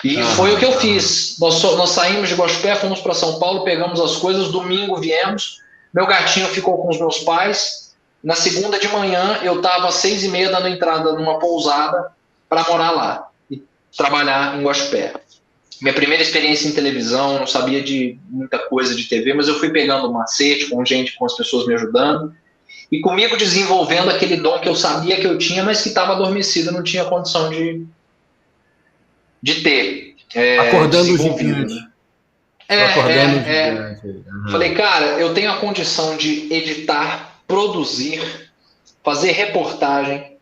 E foi o que eu fiz. Nós saímos de Guaxupé, fomos para São Paulo, pegamos as coisas, domingo viemos, meu gatinho ficou com os meus pais. Na segunda de manhã, eu estava às 6h30 dando entrada numa pousada para morar lá e trabalhar em Guaxupé. Minha primeira experiência em televisão, não sabia de muita coisa de TV, mas eu fui pegando macete com gente, com as pessoas me ajudando, e comigo desenvolvendo aquele dom que eu sabia que eu tinha, mas que estava adormecido, não tinha condição de ter. Acordando o gigante. Acordando o gigante. Falei, cara, eu tenho a condição de editar, produzir, fazer reportagem,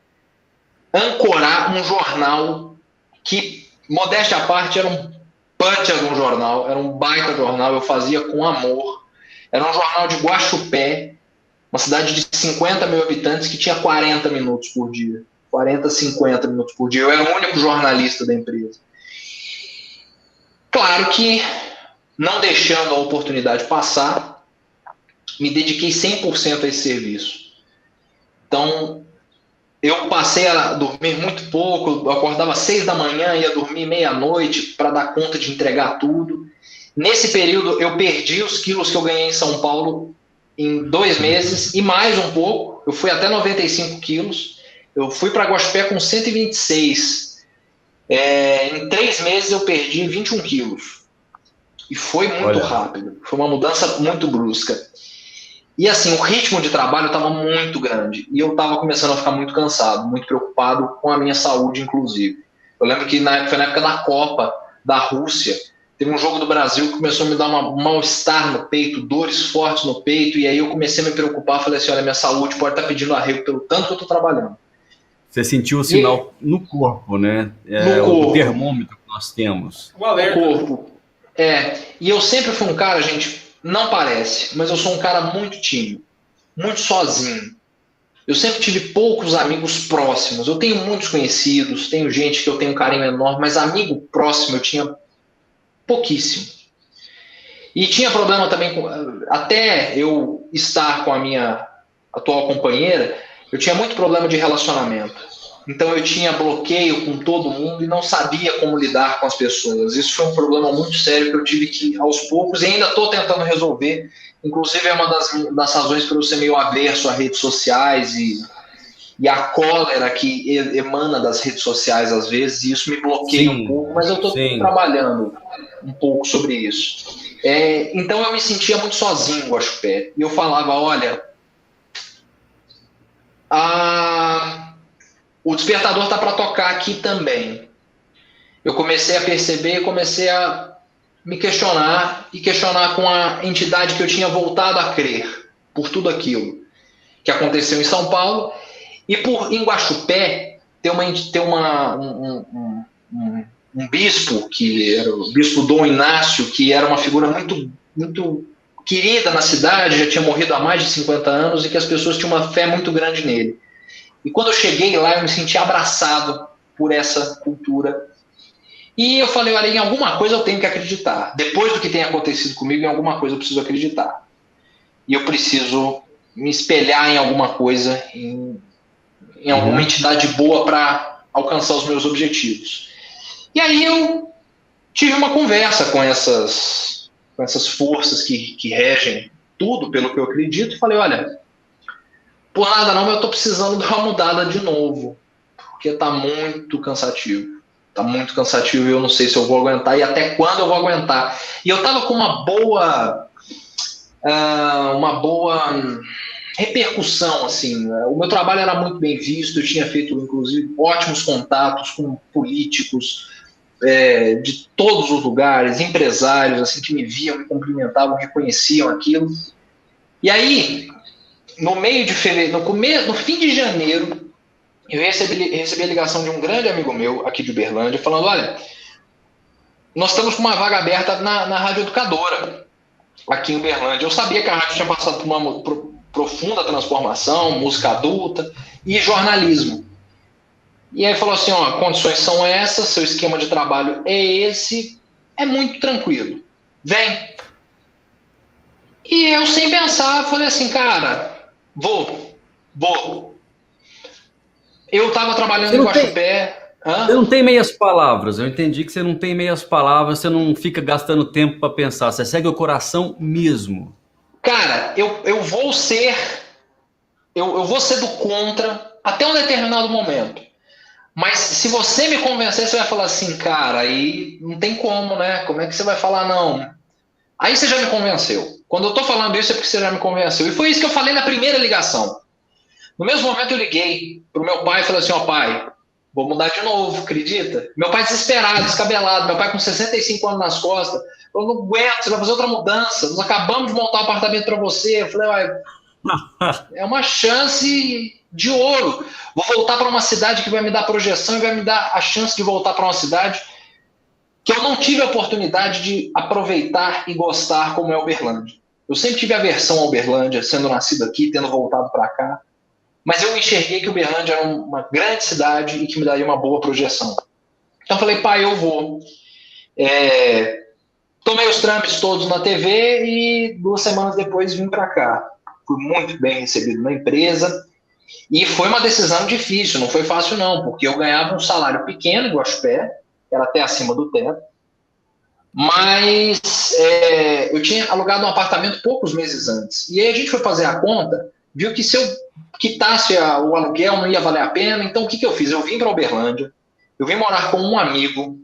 ancorar um jornal que, modéstia à parte, era um puncher de um jornal, era um baita jornal, eu fazia com amor. Era um jornal de Guaxupé, uma cidade de 50 mil habitantes que tinha 40 minutos por dia. 40, 50 minutos por dia. Eu era o único jornalista da empresa. Claro que, não deixando a oportunidade passar, me dediquei 100% a esse serviço. Então, eu passei a dormir muito pouco, eu acordava às 6 da manhã, ia dormir meia-noite para dar conta de entregar tudo. Nesse período, eu perdi os quilos que eu ganhei em São Paulo em 2 meses, e mais um pouco, eu fui até 95 quilos. Eu fui para Guaxupé com 126. Em 3 meses eu perdi 21 quilos. E foi muito rápido. Foi uma mudança muito brusca. E assim, o ritmo de trabalho estava muito grande. E eu estava começando a ficar muito cansado, muito preocupado com a minha saúde, inclusive. Eu lembro que foi na época da Copa da Rússia. Teve um jogo do Brasil que começou a me dar um mal-estar no peito, dores fortes no peito. E aí eu comecei a me preocupar. Falei assim, olha, minha saúde pode estar pedindo arrego pelo tanto que eu estou trabalhando. Você sentiu o sinal no corpo, né? No corpo. O termômetro que nós temos. O alerta. No corpo. E eu sempre fui um cara, gente, não parece, mas eu sou um cara muito tímido, muito sozinho. Eu sempre tive poucos amigos próximos. Eu tenho muitos conhecidos, tenho gente que eu tenho um carinho enorme, mas amigo próximo eu tinha pouquíssimo. E tinha problema também, até eu estar com a minha atual companheira, eu tinha muito problema de relacionamento. Então eu tinha bloqueio com todo mundo e não sabia como lidar com as pessoas. Isso foi um problema muito sério que eu tive que, aos poucos, e ainda estou tentando resolver. Inclusive é uma das razões para eu ser meio averso a redes sociais e a cólera que emana das redes sociais às vezes, e isso me bloqueia um pouco, mas eu estou trabalhando um pouco sobre isso. Então eu me sentia muito sozinho, Guaxupé. E eu falava, olha, o despertador está para tocar aqui também. Eu comecei a perceber, comecei a me questionar e questionar com a entidade que eu tinha voltado a crer por tudo aquilo que aconteceu em São Paulo e por em Guaxupé ter um bispo, que era o bispo Dom Inácio, que era uma figura muito, muito querida na cidade, já tinha morrido há mais de 50 anos e que as pessoas tinham uma fé muito grande nele. E quando eu cheguei lá, eu me senti abraçado por essa cultura. E eu falei, olha, em alguma coisa eu tenho que acreditar. Depois do que tem acontecido comigo, em alguma coisa eu preciso acreditar. E eu preciso me espelhar em alguma coisa, em alguma entidade boa para alcançar os meus objetivos. E aí eu tive uma conversa com essas forças que regem tudo, pelo que eu acredito, e falei, olha, por nada não, mas eu estou precisando dar uma mudada de novo, porque está muito cansativo. Está muito cansativo e eu não sei se eu vou aguentar e até quando eu vou aguentar. E eu estava com uma boa repercussão, assim. O meu trabalho era muito bem visto, eu tinha feito, inclusive, ótimos contatos com políticos de todos os lugares, empresários, assim, que me viam, me cumprimentavam, reconheciam aquilo. E aí, no meio de fevereiro, no fim de janeiro, eu recebi a ligação de um grande amigo meu aqui de Uberlândia, falando, olha, nós estamos com uma vaga aberta na Rádio Educadora, aqui em Uberlândia. Eu sabia que a rádio tinha passado por uma profunda transformação, música adulta e jornalismo. E aí falou assim, ó, condições são essas, seu esquema de trabalho é esse, é muito tranquilo, vem. E eu, sem pensar, falei assim, cara, vou. Eu estava trabalhando em Guaxupé. Você não tem meias palavras, eu entendi que você não tem meias palavras, você não fica gastando tempo para pensar, você segue o coração mesmo. Cara, eu vou ser do contra até um determinado momento. Mas se você me convencer, você vai falar assim, cara, aí não tem como, né? Como é que você vai falar não? Aí você já me convenceu. Quando eu tô falando isso é porque você já me convenceu. E foi isso que eu falei na primeira ligação. No mesmo momento eu liguei pro meu pai e falei assim, ó pai, vou mudar de novo, acredita? Meu pai desesperado, descabelado, meu pai com 65 anos nas costas, eu não aguento, você vai fazer outra mudança, nós acabamos de montar um apartamento para você. Eu falei, olha, é uma chance de ouro. Vou voltar para uma cidade que vai me dar projeção e vai me dar a chance de voltar para uma cidade que eu não tive a oportunidade de aproveitar e gostar como é Uberlândia. Eu sempre tive aversão a Uberlândia, sendo nascido aqui, tendo voltado para cá. Mas eu enxerguei que Uberlândia era uma grande cidade e que me daria uma boa projeção. Então eu falei, pai, eu vou. Tomei os trâmites todos na TV e 2 semanas depois vim para cá. Fui muito bem recebido na empresa e foi uma decisão difícil, não foi fácil não, porque eu ganhava um salário pequeno em Guaxupé, era até acima do teto, mas eu tinha alugado um apartamento poucos meses antes. E aí a gente foi fazer a conta, viu que se eu quitasse o aluguel não ia valer a pena, então o que eu fiz? Eu vim para Uberlândia, eu vim morar com um amigo,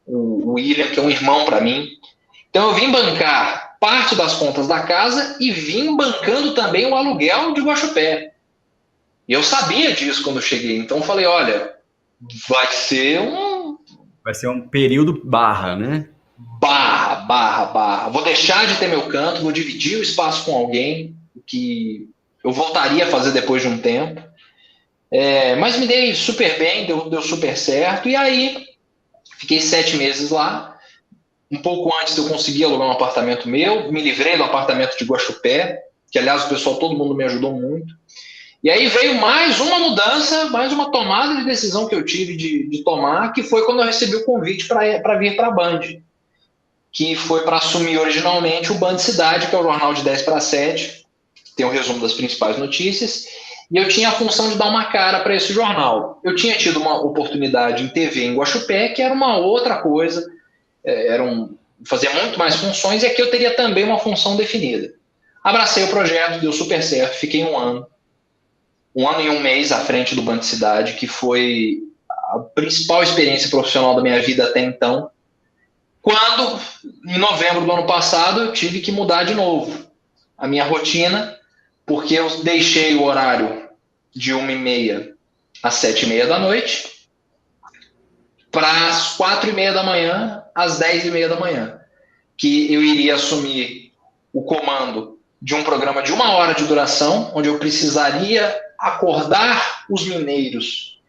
o William, que é um irmão para mim. Então eu vim bancar parte das contas da casa e vim bancando também o aluguel de Guaxupé. E eu sabia disso quando eu cheguei, então eu falei, olha, vai ser um período barra, né? Barra. Vou deixar de ter meu canto, vou dividir o espaço com alguém, que eu voltaria a fazer depois de um tempo. Mas me dei super bem, deu super certo. E aí, fiquei 7 meses lá. Um pouco antes eu consegui alugar um apartamento meu. Me livrei do apartamento de Guaxupé, que, aliás, o pessoal, todo mundo me ajudou muito. E aí veio mais uma mudança, mais uma tomada de decisão que eu tive de tomar, que foi quando eu recebi o convite para vir para a Band, que foi para assumir originalmente o Band Cidade, que é o jornal de 10 para 7, tem um resumo das principais notícias, e eu tinha a função de dar uma cara para esse jornal. Eu tinha tido uma oportunidade em TV em Guaxupé, que era uma outra coisa, fazia muito mais funções, e aqui eu teria também uma função definida. Abracei o projeto, deu super certo, fiquei 1 ano e 1 mês à frente do Band Cidade, que foi a principal experiência profissional da minha vida até então, quando, em novembro do ano passado, eu tive que mudar de novo a minha rotina, porque eu deixei o horário de 1h30 às 7h30 da noite para as 4h30 da manhã às 10h30 da manhã, que eu iria assumir o comando de um programa de 1 hora de duração, onde eu precisaria acordar os mineiros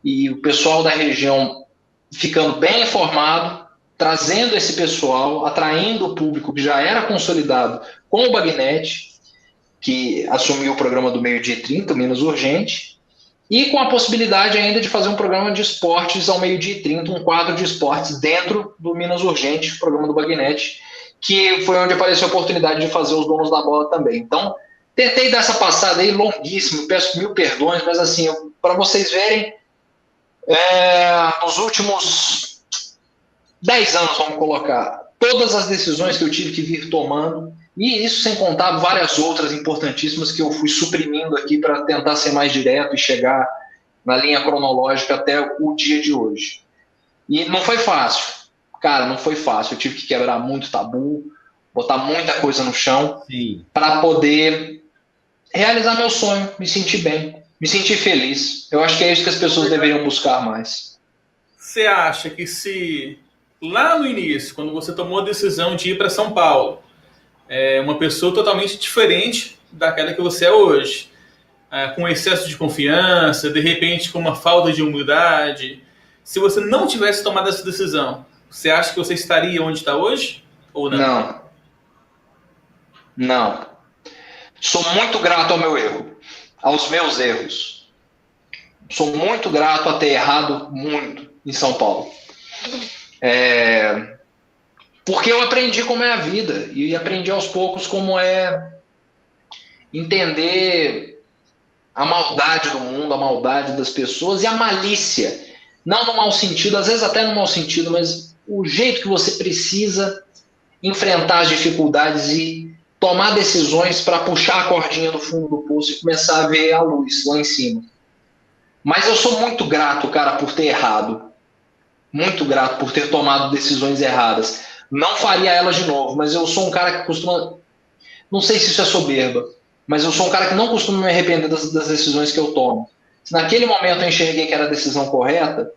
e o pessoal da região ficando bem informado, trazendo esse pessoal, atraindo o público que já era consolidado com o Bagnete, que assumiu o programa do 12h30, Minas Urgente, e com a possibilidade ainda de fazer um programa de esportes ao 12h30, um quadro de esportes dentro do Minas Urgente, programa do Bagnete, que foi onde apareceu a oportunidade de fazer os Donos da Bola também. Então, tentei dar essa passada aí longuíssimo, peço mil perdões, mas assim, para vocês verem, nos últimos 10 anos, vamos colocar, todas as decisões que eu tive que vir tomando, e isso sem contar várias outras importantíssimas que eu fui suprimindo aqui para tentar ser mais direto e chegar na linha cronológica até o dia de hoje. E não foi fácil, cara, não foi fácil. Eu tive que quebrar muito tabu, botar muita coisa no chão para poder realizar meu sonho, me sentir bem, me sentir feliz. Eu acho que é isso que as pessoas deveriam buscar mais. Você acha que se lá no início, quando você tomou a decisão de ir para São Paulo, uma pessoa totalmente diferente daquela que você é hoje, com excesso de confiança, de repente com uma falta de humildade, se você não tivesse tomado essa decisão, você acha que você estaria onde está hoje? Ou não? Não. Sou muito grato ao meu erro, aos meus erros. Sou muito grato a ter errado muito em São Paulo. Porque eu aprendi como é a vida e aprendi aos poucos como é entender a maldade do mundo, a maldade das pessoas e a malícia. Não no mau sentido, às vezes até no mau sentido, mas o jeito que você precisa enfrentar as dificuldades e tomar decisões para puxar a cordinha do fundo do poço e começar a ver a luz lá em cima. Mas eu sou muito grato, cara, por ter errado. Muito grato por ter tomado decisões erradas. Não faria elas de novo, mas eu sou um cara que costuma... Não sei se isso é soberba, mas eu sou um cara que não costuma me arrepender das decisões que eu tomo. Se naquele momento eu enxerguei que era a decisão correta,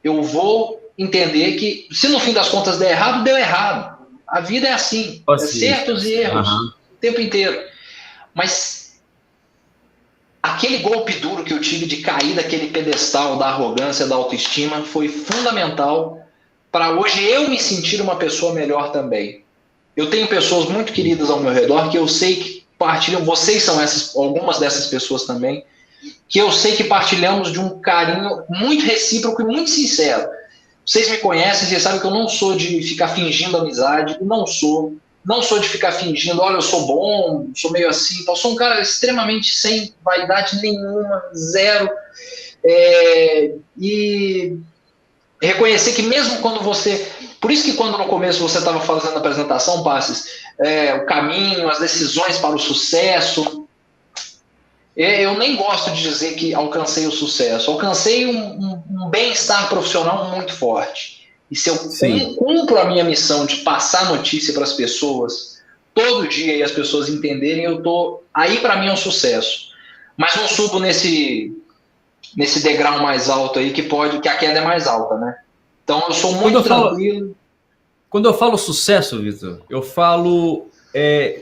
eu vou entender que, se no fim das contas der errado, deu errado. A vida é assim, certos e erros, o tempo inteiro. Mas aquele golpe duro que eu tive de cair daquele pedestal da arrogância, da autoestima, foi fundamental para hoje eu me sentir uma pessoa melhor também. Eu tenho pessoas muito queridas ao meu redor que eu sei que partilham, vocês são algumas dessas pessoas também, que eu sei que partilhamos de um carinho muito recíproco e muito sincero. Vocês me conhecem, vocês sabem que eu não sou de ficar fingindo amizade, não sou de ficar fingindo, olha, eu sou bom, sou meio assim, então, sou um cara extremamente sem vaidade nenhuma, zero, e reconhecer que mesmo quando você... Por isso que quando no começo você estava fazendo a apresentação, Passes, o caminho, as decisões para o sucesso, eu nem gosto de dizer que alcancei o sucesso, alcancei um bem-estar profissional muito forte. E se eu cumpro a minha missão de passar notícia para as pessoas, todo dia, e as pessoas entenderem, aí para mim é um sucesso. Mas não subo nesse degrau mais alto aí, que a queda é mais alta, né? Então eu sou muito tranquilo. Quando eu falo sucesso, Vitor, eu falo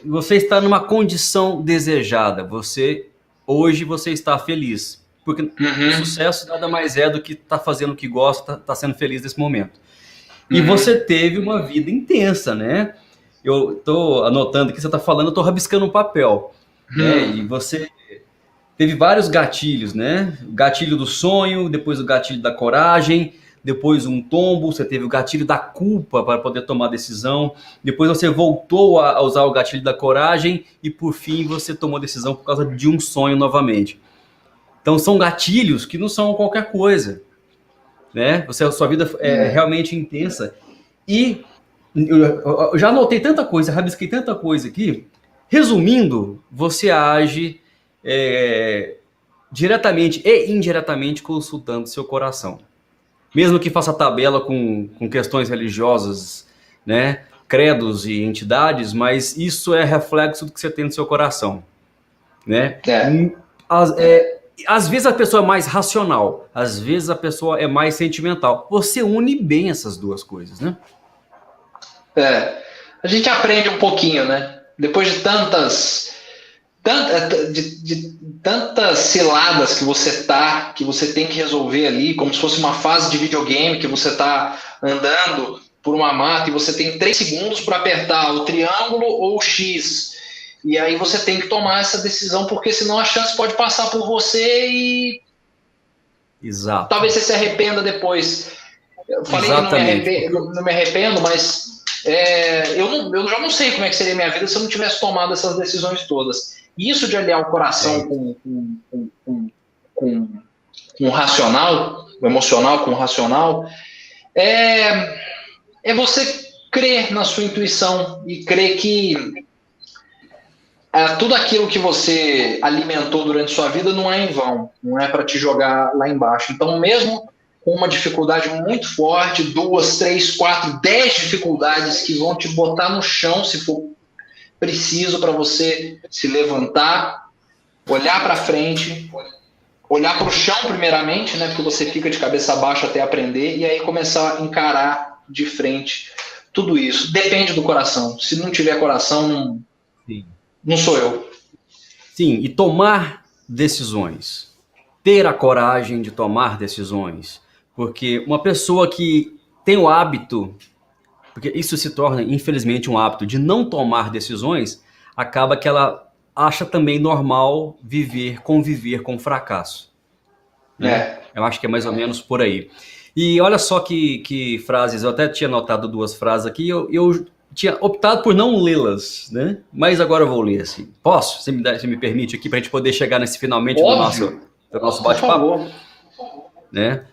você está numa condição desejada, hoje você está feliz, porque o sucesso nada mais é do que tá fazendo o que gosta, tá sendo feliz nesse momento. E você teve uma vida intensa, né? Eu tô anotando o que você tá falando, eu tô rabiscando um papel, né? E você teve vários gatilhos, né? O gatilho do sonho, depois o gatilho da coragem, depois um tombo, você teve o gatilho da culpa para poder tomar a decisão, depois você voltou a usar o gatilho da coragem e por fim você tomou a decisão por causa de um sonho novamente. Então são gatilhos que não são qualquer coisa, né? A sua vida é realmente intensa. E eu já anotei tanta coisa, rabisquei tanta coisa aqui. Resumindo, você age diretamente e indiretamente consultando seu coração. Mesmo que faça tabela com questões religiosas, né, credos e entidades, mas isso é reflexo do que você tem no seu coração, né? Às vezes a pessoa é mais racional, às vezes a pessoa é mais sentimental. Você une bem essas duas coisas, né? a gente aprende um pouquinho, né? Depois de tantas ciladas que você tem que resolver ali, como se fosse uma fase de videogame que você está andando por uma mata e você tem 3 segundos para apertar o triângulo ou o X. E aí você tem que tomar essa decisão, porque senão a chance pode passar por você e Exato. talvez você se arrependa depois. Eu falei Exatamente. que não me arrependo, mas eu já não sei como é que seria a minha vida se eu não tivesse tomado essas decisões todas. Isso de aliar o coração com o racional, o emocional com o racional, é você crer na sua intuição e crer que tudo aquilo que você alimentou durante sua vida não é em vão, não é para te jogar lá embaixo. Então, mesmo com uma dificuldade muito forte, 2, 3, 4, 10 dificuldades que vão te botar no chão se for preciso para você se levantar, olhar para frente, olhar para o chão primeiramente, né, porque você fica de cabeça baixa até aprender, e aí começar a encarar de frente tudo isso. Depende do coração. Se não tiver coração, não sou eu. Sim, e tomar decisões. Ter a coragem de tomar decisões. Porque uma pessoa que tem o hábito, porque isso se torna, infelizmente, um hábito de não tomar decisões, acaba que ela acha também normal conviver com fracasso. Né? Eu acho que é mais ou menos por aí. E olha só que frases, eu até tinha anotado 2 frases aqui, eu tinha optado por não lê-las, né? Mas agora eu vou ler assim. Posso? Você me permite aqui para a gente poder chegar nesse finalmente do nosso bate-papo? Né?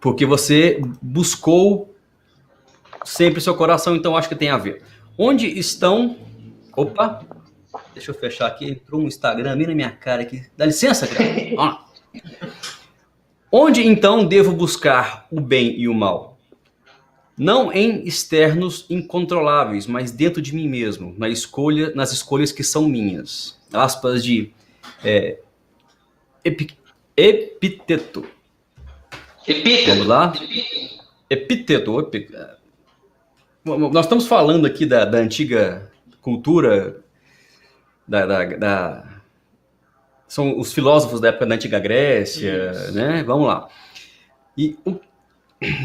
Porque você buscou sempre seu coração, então acho que tem a ver. Onde estão... Opa! Deixa eu fechar aqui. Entrou um Instagram na minha cara aqui. Dá licença, cara. Onde então devo buscar o bem e o mal? Não em externos incontroláveis, mas dentro de mim mesmo, nas escolhas que são minhas. Aspas de Epíteto. Vamos lá? Epíteto. Nós estamos falando aqui da antiga cultura, são os filósofos da época da antiga Grécia, isso, né? Vamos lá.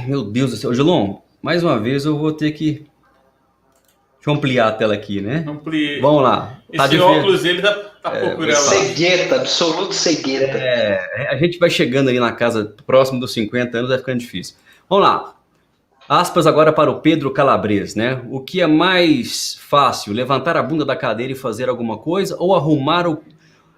Meu Deus do céu, Gilon, mais uma vez eu vou ter que... Deixa eu ampliar a tela aqui, né? Amplie. Vamos lá. Esse óculos dele tá procurando. Cegueta, absoluto cegueta. A gente vai chegando aí na casa próximo dos 50 anos, vai ficando difícil. Vamos lá. Aspas agora para o Pedro Calabres, né? O que é mais fácil, levantar a bunda da cadeira e fazer alguma coisa ou arrumar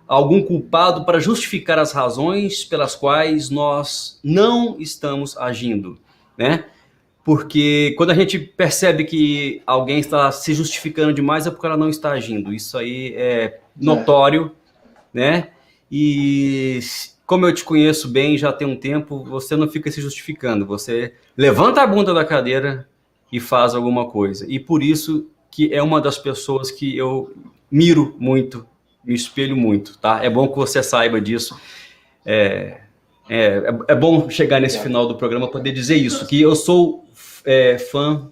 algum culpado para justificar as razões pelas quais nós não estamos agindo, né? Porque quando a gente percebe que alguém está se justificando demais é porque ela não está agindo. Isso aí é notório, né? E como eu te conheço bem, já tem um tempo, você não fica se justificando. Você levanta a bunda da cadeira e faz alguma coisa. E por isso que é uma das pessoas que eu miro muito, me espelho muito, tá? É bom que você saiba disso. É bom chegar nesse final do programa para poder dizer isso, que eu sou fã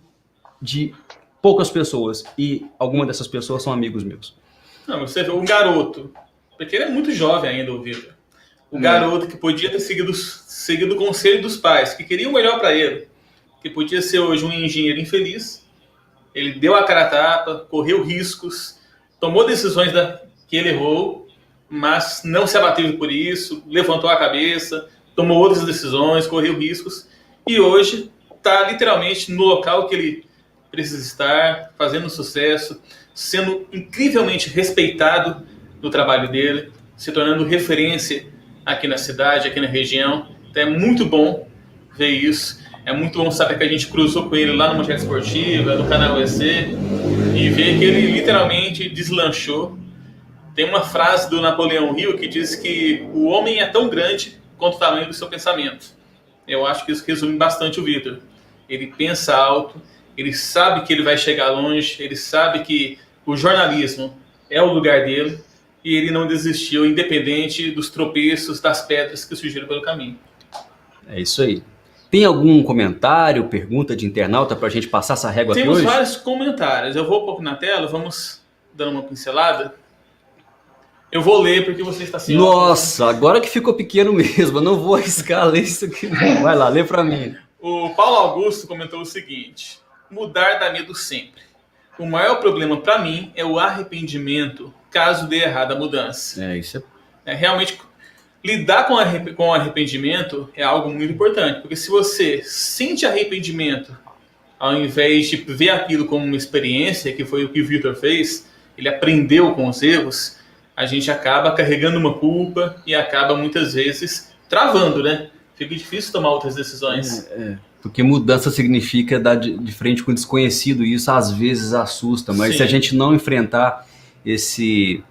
de poucas pessoas e algumas dessas pessoas são amigos meus. Não, você vê um garoto, porque ele é muito jovem ainda, o Vitor. O garoto que podia ter seguido o conselho dos pais, que queriam o melhor para ele, que podia ser hoje um engenheiro infeliz. Ele deu a cara a tapa, correu riscos, tomou decisões que ele errou, mas não se abateu por isso, levantou a cabeça, tomou outras decisões, correu riscos, e hoje está literalmente no local que ele precisa estar, fazendo sucesso, sendo incrivelmente respeitado no trabalho dele, se tornando referência aqui na cidade, aqui na região. Então é muito bom ver isso, é muito bom saber que a gente cruzou com ele lá no Manchete Esportiva, no canal EC, e ver que ele literalmente deslanchou. Tem uma frase do Napoleão Hill que diz que o homem é tão grande quanto o tamanho do seu pensamento. Eu acho que isso resume bastante o Vitor. Ele pensa alto, ele sabe que ele vai chegar longe, ele sabe que o jornalismo é o lugar dele e ele não desistiu, independente dos tropeços, das pedras que surgiram pelo caminho. É isso aí. Tem algum comentário, pergunta de internauta para a gente passar essa régua aqui Temos hoje? vários comentários. Eu vou um pouco na tela, vamos dando uma pincelada. Eu vou ler porque você está assim. Nossa, agora que ficou pequeno mesmo, eu não vou arriscar ler isso aqui. Não. Vai lá, lê para mim. O Paulo Augusto comentou o seguinte: mudar dá medo sempre. O maior problema para mim é o arrependimento caso dê errado a mudança. Isso Realmente, lidar com arrependimento é algo muito importante, porque se você sente arrependimento, ao invés de ver aquilo como uma experiência, que foi o que o Victor fez, ele aprendeu com os erros, a gente acaba carregando uma culpa e acaba muitas vezes travando, né? Fica difícil tomar outras decisões. Porque mudança significa dar de frente com o desconhecido, e isso às vezes assusta, mas Sim. se a gente não enfrentar esse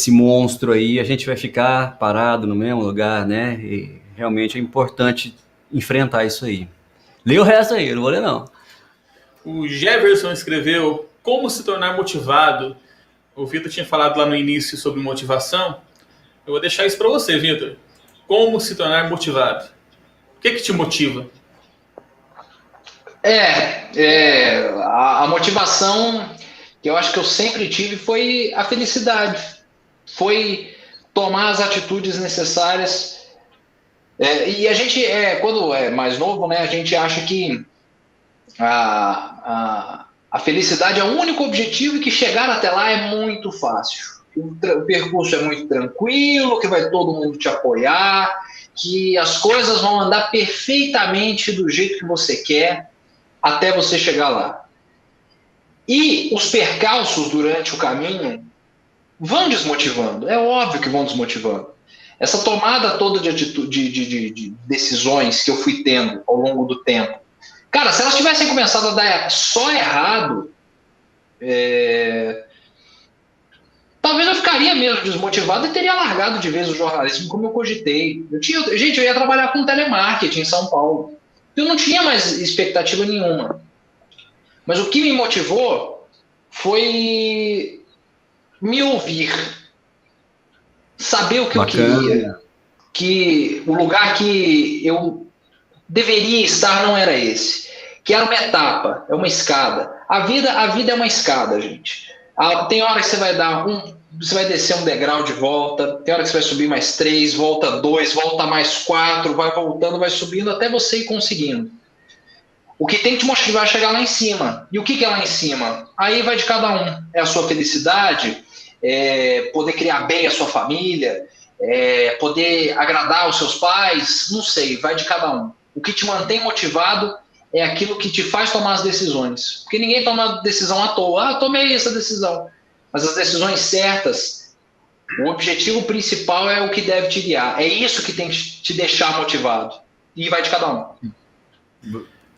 monstro aí, a gente vai ficar parado no mesmo lugar, né? E realmente é importante enfrentar isso aí. Lê o resto aí, eu não vou ler não. O Jefferson escreveu como se tornar motivado. O Vitor tinha falado lá no início sobre motivação. Eu vou deixar isso para você, Vitor. Como se tornar motivado? O que te motiva? A motivação que eu acho que eu sempre tive foi a felicidade. Foi tomar as atitudes necessárias. E a gente, quando é mais novo, né, a gente acha que a felicidade é o único objetivo e que chegar até lá é muito fácil. O percurso é muito tranquilo, que vai todo mundo te apoiar, que as coisas vão andar perfeitamente do jeito que você quer até você chegar lá. E os percalços durante o caminho vão desmotivando, é óbvio que vão desmotivando. Essa tomada toda de decisões que eu fui tendo ao longo do tempo, cara, se elas tivessem começado a dar só errado, talvez eu ficaria mesmo desmotivado e teria largado de vez o jornalismo como eu cogitei. Eu ia trabalhar com telemarketing em São Paulo. Eu não tinha mais expectativa nenhuma. Mas o que me motivou foi me ouvir. Saber o que Bacana. eu queria. Que o lugar que eu deveria estar não era esse. Que era uma etapa, é uma escada. A vida é uma escada, gente. Tem hora que você vai você vai descer um degrau de volta, tem hora que você vai subir mais 3, volta 2, volta mais 4, vai voltando, vai subindo até você ir conseguindo. O que tem que te motivar a chegar lá em cima. E o que é lá em cima? Aí vai de cada um. É a sua felicidade, poder criar bem a sua família, poder agradar os seus pais, não sei, vai de cada um. O que te mantém motivado é aquilo que te faz tomar as decisões. Porque ninguém toma decisão à toa. Tomei essa decisão. Mas as decisões certas, o objetivo principal é o que deve te guiar. É isso que tem que te deixar motivado. E vai de cada um.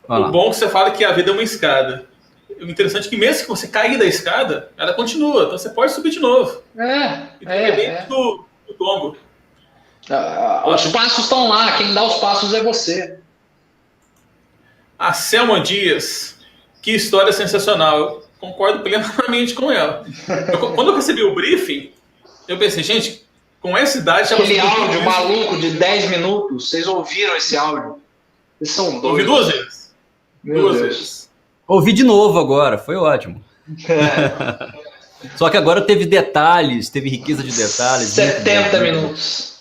O bom é que você fala que a vida é uma escada. O interessante é que mesmo que você cair da escada, ela continua. Então você pode subir de novo. Independente do tombo. Os passos estão lá. Quem dá os passos é você. A Selma Dias, que história sensacional. Eu concordo plenamente com ela. Quando eu recebi o briefing, eu pensei, gente, com essa idade... Aquele áudio maluco de 10 minutos, vocês ouviram esse áudio? Vocês são doidos. Ouvi 2 vezes. Duas vezes. Ouvi de novo agora, foi ótimo. Só que agora teve detalhes, teve riqueza de detalhes. 70 minutos.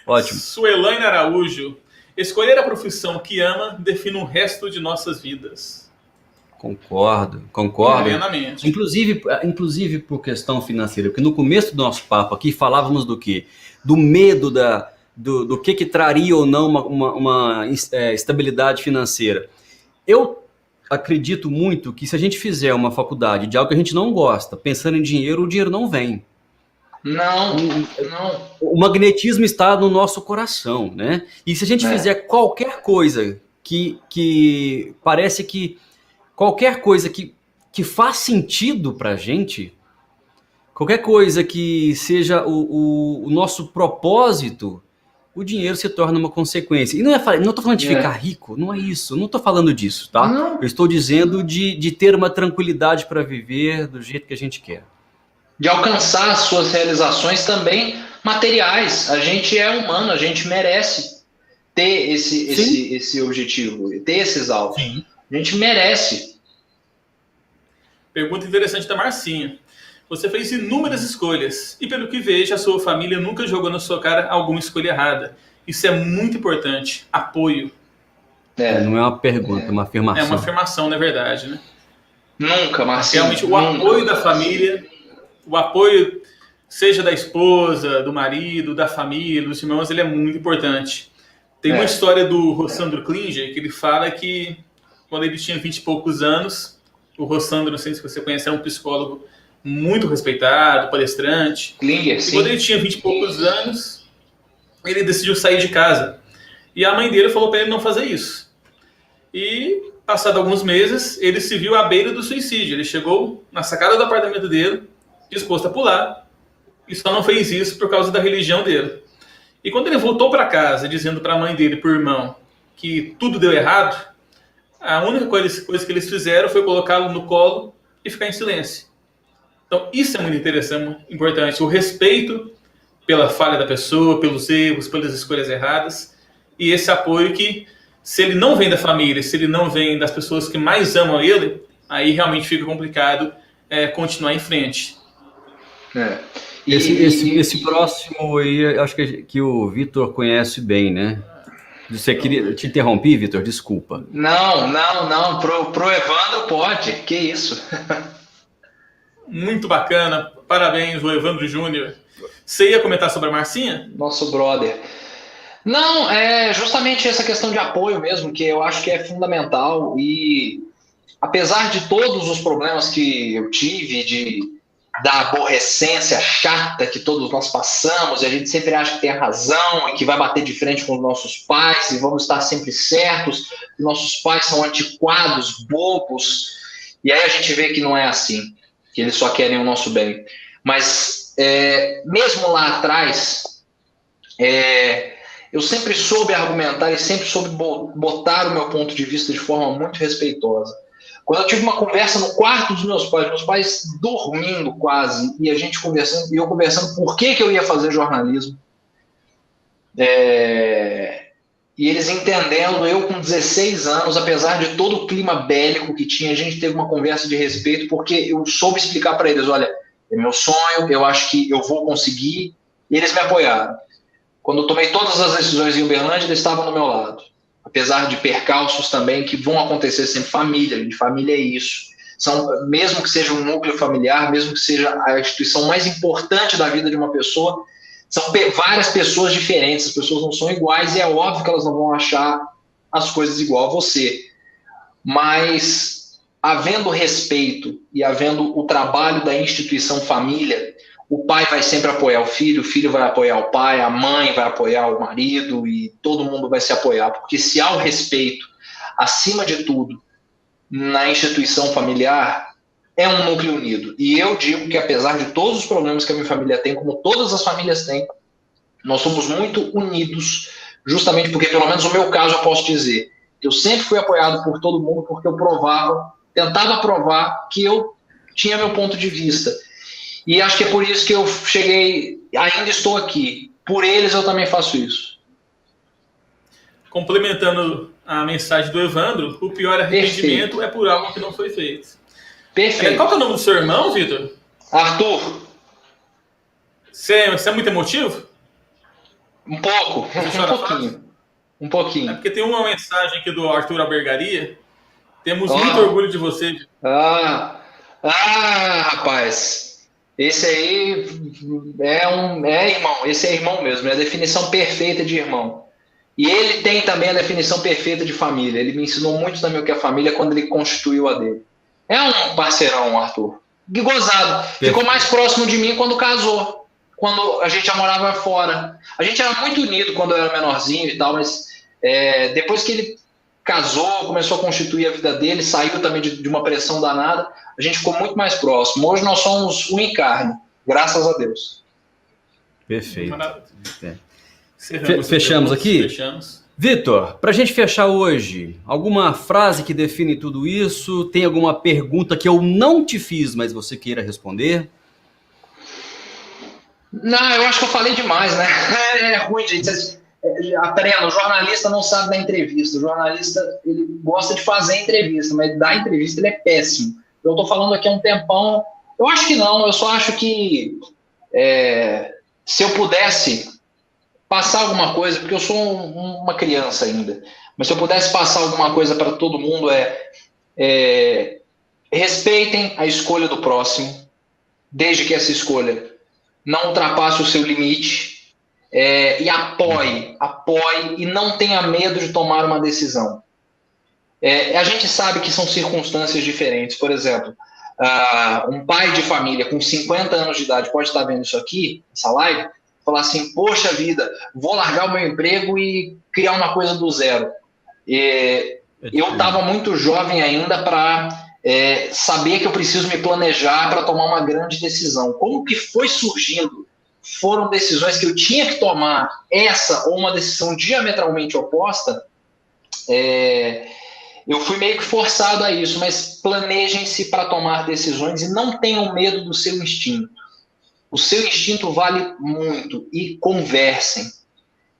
Ótimo. Suelaine Araújo. Escolher a profissão que ama define o resto de nossas vidas. Concordo. Plenamente. Inclusive por questão financeira, porque no começo do nosso papo aqui falávamos do quê? Do medo do que traria ou não uma estabilidade financeira. Eu acredito muito que se a gente fizer uma faculdade de algo que a gente não gosta, pensando em dinheiro, o dinheiro não vem. Não. O magnetismo está no nosso coração, né? E se a gente fizer qualquer coisa que parece que... Qualquer coisa que faz sentido pra gente, qualquer coisa que seja o nosso propósito, o dinheiro se torna uma consequência. E não estou falando de ficar rico, não é isso, não estou falando disso, tá? Não. Eu estou dizendo de ter uma tranquilidade para viver do jeito que a gente quer. De alcançar as suas realizações também materiais. A gente é humano, a gente merece. ter esse objetivo, ter esses alvos. Sim. A gente merece. Pergunta interessante da Marcinha. Você fez inúmeras escolhas e, pelo que vejo, a sua família nunca jogou na sua cara alguma escolha errada. Isso é muito importante. Apoio. Não é uma pergunta, é uma afirmação. É uma afirmação, na verdade, né? Nunca, Marcinho. Realmente, o apoio da família, o apoio, seja da esposa, do marido, da família, dos irmãos, ele é muito importante. Tem uma história do Rossandro Klinger que ele fala que, quando ele tinha 20 e poucos anos, o Rossandro, não sei se você conhece, é um psicólogo muito respeitado, palestrante. Klinger, e sim. quando ele tinha 20 e poucos anos, ele decidiu sair de casa. E a mãe dele falou para ele não fazer isso. E, passado alguns meses, ele se viu à beira do suicídio. Ele chegou na sacada do apartamento dele, disposto a pular, e só não fez isso por causa da religião dele. E quando ele voltou para casa, dizendo para a mãe dele e para o irmão que tudo deu errado, a única coisa que eles fizeram foi colocá-lo no colo e ficar em silêncio. Então, isso é muito interessante, importante. O respeito pela falha da pessoa, pelos erros, pelas escolhas erradas, e esse apoio que, se ele não vem da família, se ele não vem das pessoas que mais amam ele, aí realmente fica complicado continuar em frente. Esse próximo aí, acho que o Vitor conhece bem, né? Você queria... Te interrompi, Vitor? Desculpa. Não. Pro Evandro pode. Que isso? Muito bacana. Parabéns, o Evandro Júnior. Você ia comentar sobre a Marcinha? Nosso brother. Não, é justamente essa questão de apoio mesmo, que eu acho que é fundamental. E apesar de todos os problemas que eu tive, da aborrecência chata que todos nós passamos, e a gente sempre acha que tem a razão e que vai bater de frente com os nossos pais e vamos estar sempre certos, que nossos pais são antiquados, bobos, e aí a gente vê que não é assim, que eles só querem o nosso bem. Mas mesmo lá atrás, eu sempre soube argumentar e sempre soube botar o meu ponto de vista de forma muito respeitosa. Quando eu tive uma conversa no quarto dos meus pais dormindo quase, e a gente conversando, e eu conversando por que eu ia fazer jornalismo, e eles entendendo, eu com 16 anos, apesar de todo o clima bélico que tinha, a gente teve uma conversa de respeito, porque eu soube explicar para eles, olha, é meu sonho, eu acho que eu vou conseguir, e eles me apoiaram. Quando eu tomei todas as decisões em Uberlândia, eles estavam do meu lado. Apesar de percalços também que vão acontecer sempre. Família é isso. Mesmo que seja um núcleo familiar, mesmo que seja a instituição mais importante da vida de uma pessoa, são várias pessoas diferentes, as pessoas não são iguais e é óbvio que elas não vão achar as coisas igual a você. Mas, havendo respeito e havendo o trabalho da instituição família, o pai vai sempre apoiar o filho vai apoiar o pai, a mãe vai apoiar o marido e todo mundo vai se apoiar. Porque se há o respeito, acima de tudo, na instituição familiar, é um núcleo unido. E eu digo que apesar de todos os problemas que a minha família tem, como todas as famílias têm, nós somos muito unidos, justamente porque, pelo menos no meu caso, eu posso dizer, eu sempre fui apoiado por todo mundo porque eu tentava provar que eu tinha meu ponto de vista. E acho que é por isso que eu ainda estou aqui. Por eles eu também faço isso. Complementando a mensagem do Evandro, o pior arrependimento é por algo que não foi feito. Perfeito. Qual que é o nome do seu irmão, Vitor? Arthur. Você é muito emotivo? Um pouco. Um pouquinho. É porque tem uma mensagem aqui do Arthur Albergaria. Temos muito orgulho de você. Rapaz. Esse aí é irmão. Esse é irmão mesmo. É a definição perfeita de irmão. E ele tem também a definição perfeita de família. Ele me ensinou muito também o que é família quando ele constituiu a dele. É um parceirão, Arthur. Que gozado. Ficou mais próximo de mim quando casou. Quando a gente já morava fora. A gente era muito unido quando eu era menorzinho e tal, mas depois que ele casou, começou a constituir a vida dele, saiu também de uma pressão danada, a gente ficou muito mais próximo. Hoje nós somos um em carne, graças a Deus. Perfeito. Fechamos aqui? Fechamos. Vitor, para a gente fechar hoje, alguma frase que define tudo isso? Tem alguma pergunta que eu não te fiz, mas você queira responder? Não, eu acho que eu falei demais, né? É ruim, gente. Aprenda, o jornalista não sabe dar entrevista. O jornalista, ele gosta de fazer entrevista, mas dar entrevista ele é péssimo. Eu estou falando aqui há um tempão. Eu acho que não, eu só acho que se eu pudesse passar alguma coisa, porque eu sou uma criança ainda, mas se eu pudesse passar alguma coisa para todo mundo respeitem a escolha do próximo, desde que essa escolha não ultrapasse o seu limite, e apoie e não tenha medo de tomar uma decisão. A gente sabe que são circunstâncias diferentes. Por exemplo, um pai de família com 50 anos de idade pode estar vendo isso aqui, essa live, falar assim, poxa vida, vou largar o meu emprego e criar uma coisa do zero. Eu estava muito jovem ainda para saber que eu preciso me planejar para tomar uma grande decisão. Como que foi surgindo? Foram decisões que eu tinha que tomar, essa ou uma decisão diametralmente oposta. Eu fui meio que forçado a isso, mas planejem-se para tomar decisões e não tenham medo do seu instinto. O seu instinto vale muito, e conversem.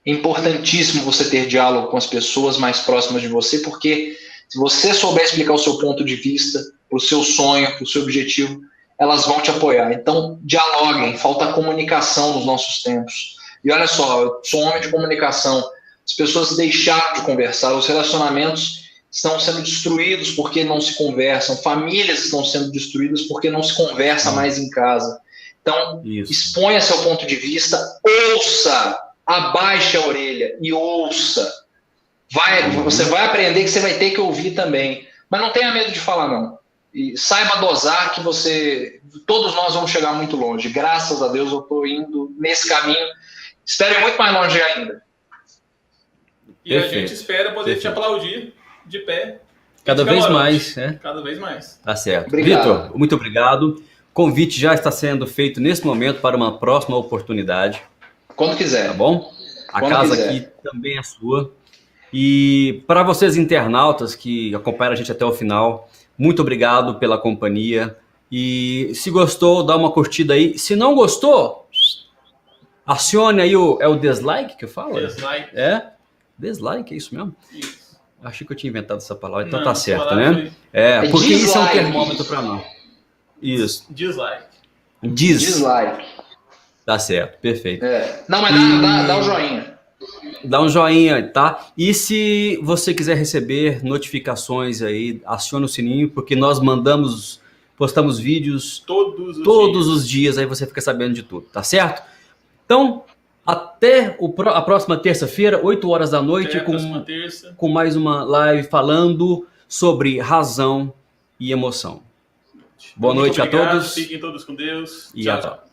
É importantíssimo você ter diálogo com as pessoas mais próximas de você, porque se você souber explicar o seu ponto de vista, o seu sonho, o seu objetivo, elas vão te apoiar. Então, dialoguem, falta comunicação nos nossos tempos. E olha só, eu sou um homem de comunicação, as pessoas deixaram de conversar, os relacionamentos estão sendo destruídos porque não se conversam, famílias estão sendo destruídas porque não se conversa mais em casa. Então, exponha seu ponto de vista, ouça, abaixe a orelha e ouça. Você vai aprender que você vai ter que ouvir também. Mas não tenha medo de falar, não. E saiba dosar que todos nós vamos chegar muito longe. Graças a Deus eu estou indo nesse caminho. Espero ir muito mais longe ainda. E perfeito. A gente espera poder te aplaudir de pé. Cada vez mais, né? Cada vez mais. Tá certo. Vitor, muito obrigado. O convite já está sendo feito nesse momento para uma próxima oportunidade. Quando quiser. Tá bom? A Quando casa quiser. aqui também é sua. E para vocês internautas que acompanharam a gente até o final, muito obrigado pela companhia. E se gostou, dá uma curtida aí. Se não gostou, acione aí o dislike que eu falo? Dislike. Dislike, é isso mesmo? Isso. Achei que eu tinha inventado essa palavra, então Não, tá certo, palavra né? Porque dislike. isso é um termômetro para nós. Isso. Dislike. Dislike. Tá certo, perfeito. Não, mas dá o joinha. Dá um joinha, tá? E se você quiser receber notificações aí, acione o sininho, porque nós postamos vídeos todos os dias, aí você fica sabendo de tudo, tá certo? Então, até a próxima terça-feira, 8 horas da noite, com mais uma live falando sobre razão e emoção. Boa noite a todos. Fiquem todos com Deus. E Tchau, até. tchau.